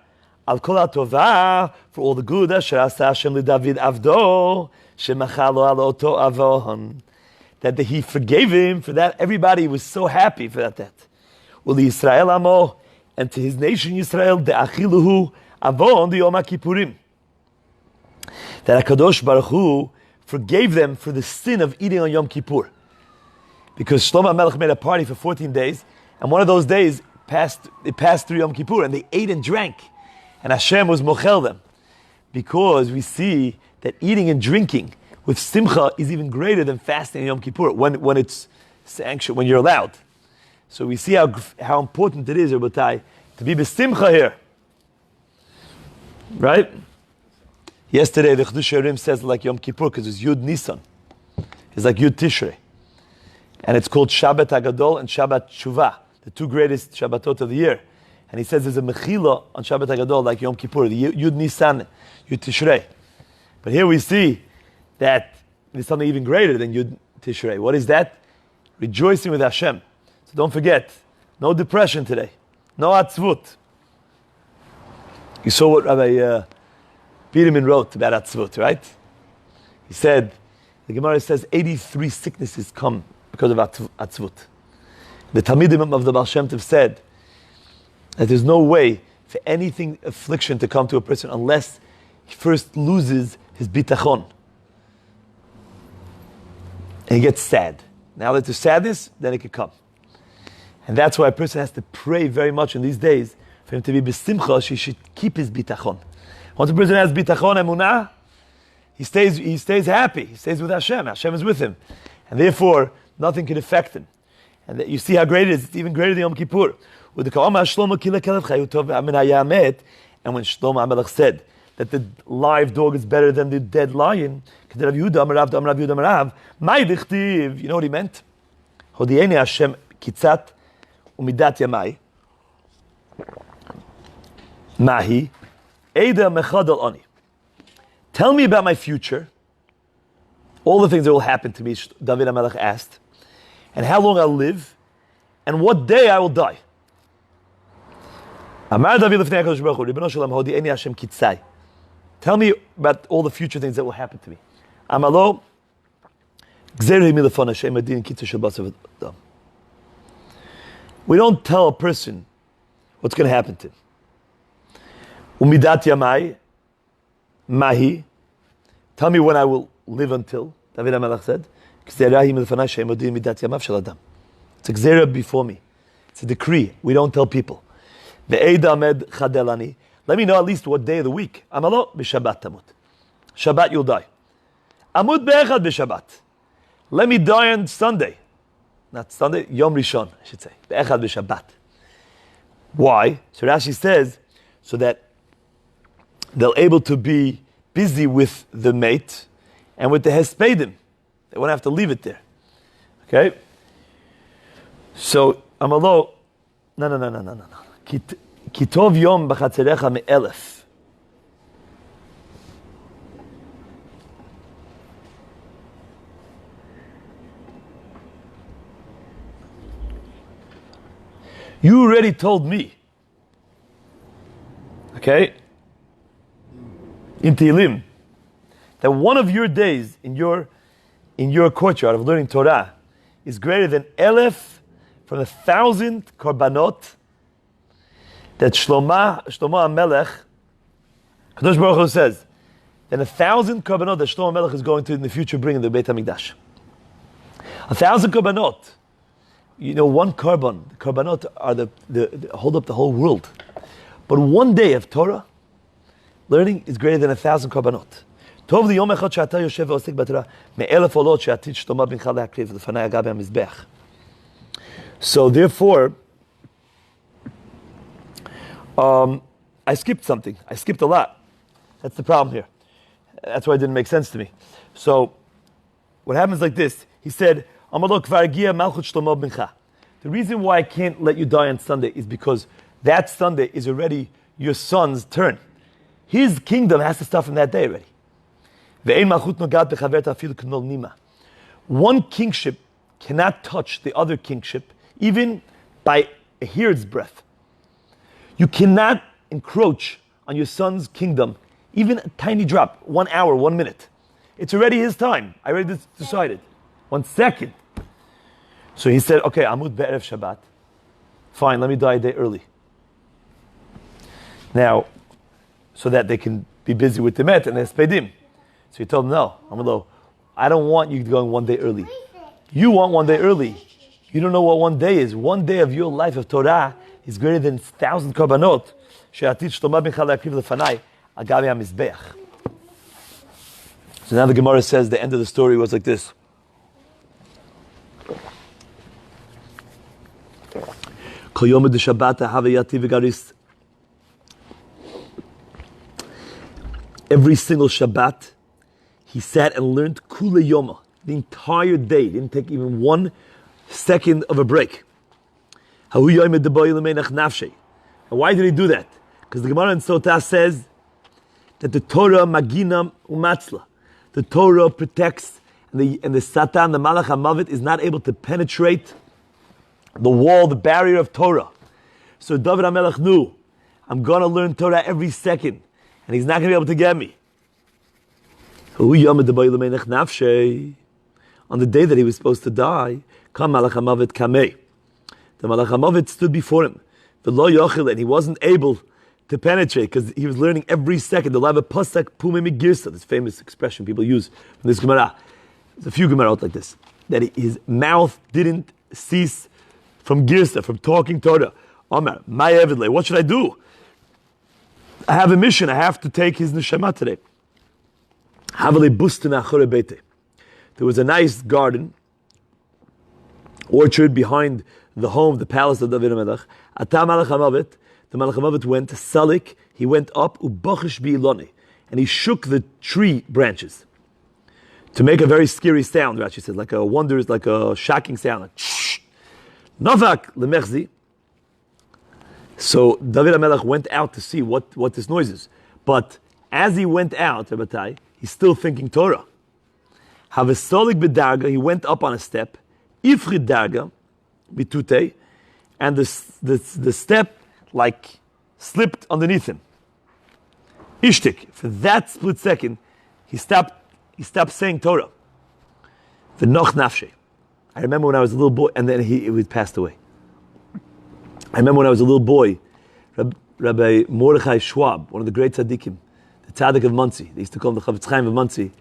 Al kol hatovah, for all the good, asher asa Hashem leDavid avdo, shemachalo al oto avon. That he forgave him for that. Everybody was so happy for that. Uli Yisrael amo, and to his nation Yisrael, de'achiluhu avon di Yom HaKippurim. That HaKadosh Baruch Hu forgave them for the sin of eating on Yom Kippur. Because Shlomo HaMelech made a party for 14 days, and one of those days passed through Yom Kippur, and they ate and drank. And Hashem was mochel them. Because we see that eating and drinking with simcha is even greater than fasting on Yom Kippur, when it's sanctioned, when you're allowed. So we see how important it is, Rabbatai, to be b'simcha here. Right? Yesterday, the Chedush Yerim says like Yom Kippur because it's Yud Nisan. It's like Yud Tishrei. And it's called Shabbat HaGadol and Shabbat Shuvah, the two greatest Shabbatot of the year. And he says there's a Mechila on Shabbat HaGadol like Yom Kippur, the Yud Nisan, Yud Tishrei. But here we see that there's something even greater than Yud Tishrei. What is that? Rejoicing with Hashem. So don't forget, no depression today. No atzvut. You saw what Rabbi Biederman wrote about atzvut, right? He said, the Gemara says 83 sicknesses come because of atzvut. The Talmidim of the Baal Shem Tov said that there's no way for anything, affliction to come to a person unless he first loses his bitachon. And he gets sad. Now that there's sadness, then it could come. And that's why a person has to pray very much in these days for him to be besimcha, he should keep his bitachon. Once a person has bitachon emunah, he stays happy. He stays with Hashem. Hashem is with him. And therefore, nothing can affect him. And you see how great it is. It's even greater than Yom Kippur. And when Shlomo HaMelech said that the live dog is better than the dead lion, you know what he meant? Hodieni Hashem kitzat umidat yamai mahi eda mechadal ani. Tell me about my future, all the things that will happen to me, David HaMelech asked, and how long I'll live, and what day I will die. Amar David lifnei HaKadosh Baruch Hu, Ribbono Shel Olam, hodieni Hashem kitzai. Tell me about all the future things that will happen to me. Amalo, we don't tell a person what's going to happen to him. Umidat yamai, mahi. Tell me when I will live until. David HaMelech said, it's a gzera before me. It's a decree. We don't tell people. Let me know at least what day of the week. Amalo, b'Shabbat tamut. Shabbat you'll die. Amud be'echad b'Shabbat. Let me die on Sunday. Not Sunday, Yom Rishon, I should say. Be'echad b'Shabbat. Why? So Rashi says, so that they'll able to be busy with the mate and with the hespedim. They won't have to leave it there. Okay? So, Amalo, no. Kitov yom b'chatzerecha me'elef. You already told me, okay, in Tehillim, that one of your days in your courtyard of learning Torah is greater than elef from 1,000 korbanot that Shlomo HaMelech, Kadosh Baruch Hu says, that 1,000 korbanot that Shlomo HaMelech is going to in the future bring in the Beit HaMikdash. 1,000 korbanot. You know, one korban, the korbanot are the hold up the whole world. But one day of Torah learning is greater than 1,000 korbanot. Tov li yom echad she'ata yoshev v'osek b'Torah me'elef olot she'atid Shlomo bincha le'akriv l'fanei Agav ha'mizbech. So therefore, I skipped something. I skipped a lot. That's the problem here. That's why it didn't make sense to me. So what happens like this? He said, the reason why I can't let you die on Sunday is because that Sunday is already your son's turn. His kingdom has to start from that day already. One kingship cannot touch the other kingship, even by a hair's breadth. You cannot encroach on your son's kingdom, even a tiny drop, 1 hour, 1 minute. It's already his time. I already decided. 1 second. So he said, okay, Amud Be'erev Shabbat. Fine, let me die a day early. Now, so that they can be busy with the Met and the Spedim. So he told him, no, Amalo, I don't want you going 1 day early. You want 1 day early. You don't know what 1 day is. 1 day of your life of Torah is greater than 1,000 korbanot. So now the Gemara says the end of the story was like this. Every single Shabbat, he sat and learned Kula Yoma, the entire day. Didn't take even 1 second of a break. And why did he do that? Because the Gemara in Sotah says that the Torah Maginam Umatzla, the Torah protects, and the Satan, the Malach HaMavet, is not able to penetrate the wall, the barrier of Torah. So David HaMelech knew, I'm going to learn Torah every second, and he's not going to be able to get me. On the day that he was supposed to die, Kam Malach HaMavet Kamei. The Malach HaMavet stood before him, and he wasn't able to penetrate because he was learning every second. They'll have a pasak pume migirsa, this famous expression people use from this Gemara. There's a few Gemarot like this, that his mouth didn't cease from girsa, from talking Torah. Omar, my evidle, what should I do? I have a mission. I have to take his neshama today. There was a nice garden, orchard behind the home, the palace of David HaMelech. Atam Malach HaMavet, the Malach HaMavet went, Salik, he went up, ubachish bi'iloni, and he shook the tree branches to make a very scary sound, Rashi says, like a wondrous, like a shocking sound, like shh. Novak lemechzi. So David HaMelech went out to see what this noise is. But as he went out, Rabbatai, he's still thinking Torah. Havesolik b'darga, he went up on a step, ifrid darga, bitute, and the step like slipped underneath him. Ishtik, for that split second, he stopped saying Torah. V'noch nafshe. I remember when I was a little boy, and then he passed away. I remember when I was a little boy, Rabbi Mordechai Schwab, one of the great tzaddikim, the tzaddik of Monsey, they used to call him the Chavetz Chaim of Monsey.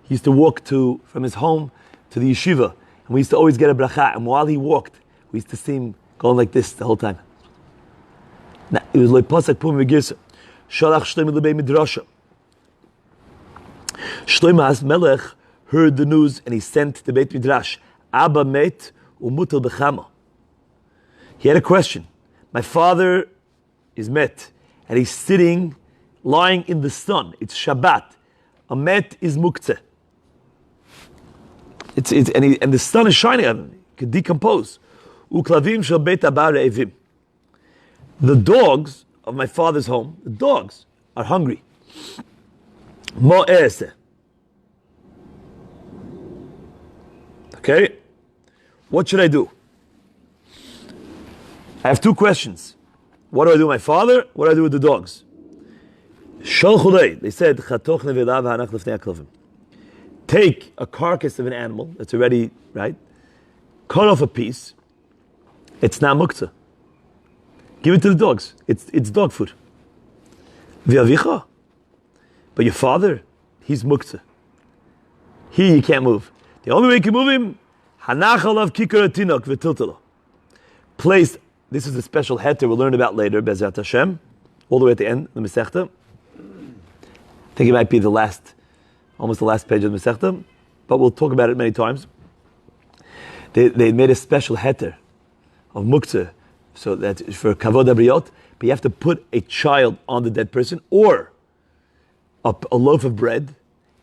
He used to walk from his home to the yeshiva, and we used to always get a bracha, and while he walked, we used to see him going like this the whole time. Now, it was like Pasak Pum Megirsa. Shalach Shlomo lebei midrasha. Shlomo Melech heard the news and he sent the Beit Midrash. Abba met umutal bechama. He had a question. My father is met, and he's sitting, lying in the sun. It's Shabbat. A met is muktzeh. And the sun is shining on him. He could decompose. Uklavim shel beit abba re'evim. The dogs of my father's home, the dogs are hungry. Mo e'eseh. Okay? What should I do? I have 2 questions. What do I do with my father? What do I do with the dogs? Shol chulei. They said, Chatoch nevelav ha'anach lefnei haklavim. Take a carcass of an animal that's already, right? Cut off a piece. It's not muktzah. Give it to the dogs. It's dog food. V'avicha. But your father, he's muktzah. You can't move. The only way you can move him, hanach alav kikar tinok v'tiltalo. Place, this is a special heter we'll learn about later, Bezrat Hashem, all the way at the end, the masechet. I think it might be almost the last page of the masechet, but we'll talk about it many times. They made a special heter of muktzah, so that for kavod abriot, but you have to put a child on the dead person or a loaf of bread,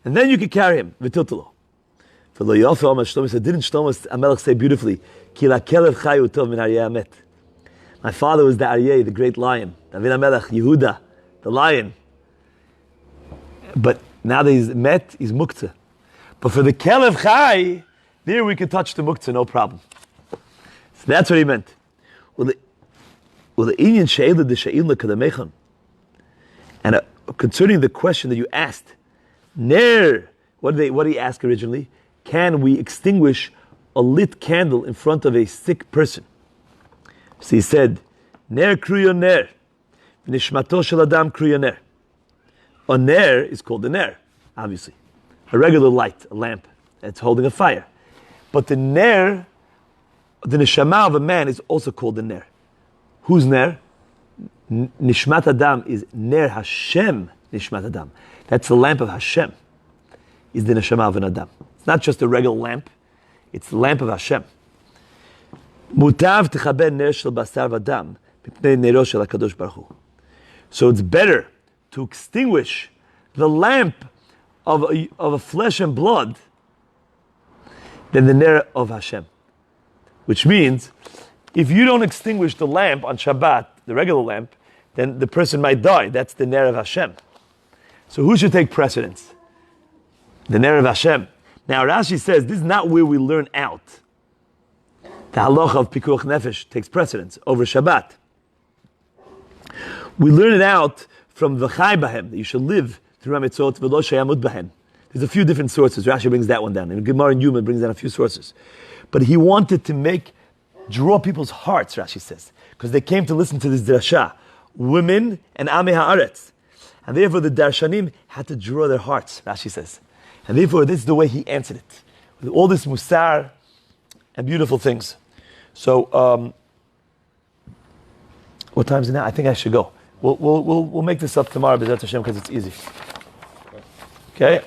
and then you can carry him v'tiltalo. For lo yofa Amar Shlomo said, didn't Shlomo HaMelech say beautifully, Ki la kelev chayu tov min aryeh hamet. My father was the aryeh, the great lion, David HaMelech, Yehuda, the lion. But now that he's met, he's muktzah. But for the Kelev Chai, there we can touch the muktzah, no problem. So that's what he meant. Well, the Inyan She'ela de She'ila Kadamechon. And concerning the question that you asked, Ner, what did he ask originally? Can we extinguish a lit candle in front of a sick person? So he said, Ner kruyo ner, nishmato shel adam kruyo ner. A ner is called a ner, obviously. A regular light, a lamp that's holding a fire. But the ner, the neshama of a man is also called a ner. Who's ner? Nishmat Adam is ner Hashem Nishmat Adam. That's the lamp of Hashem. Is the neshama of an Adam. It's not just a regular lamp. It's the lamp of Hashem. Mutav techaber ner shel basar v'adam mipnei nero shel HaKadosh Baruch Hu. So it's better to extinguish the lamp of a flesh and blood than the ner of Hashem. Which means, if you don't extinguish the lamp on Shabbat, the regular lamp, then the person might die. That's the ner of Hashem. So who should take precedence? The ner of Hashem. Now Rashi says this is not where we learn out. The halacha of pikuach nefesh takes precedence over Shabbat. We learn it out from v'chai bahem, that you should live through hamitzot v'lo sheyamud bahem. There's a few different sources. Rashi brings that one down. And Gemara and Yuma brings down a few sources. But he wanted to draw people's hearts, Rashi says, because they came to listen to this drasha. Women and Amei Haaretz. And therefore the darshanim had to draw their hearts, Rashi says. And therefore this is the way he answered it. With all this musar and beautiful things. So, what time is it now? I think I should go. We'll make this up tomorrow, B'ezrat Hashem, because it's easy. Okay?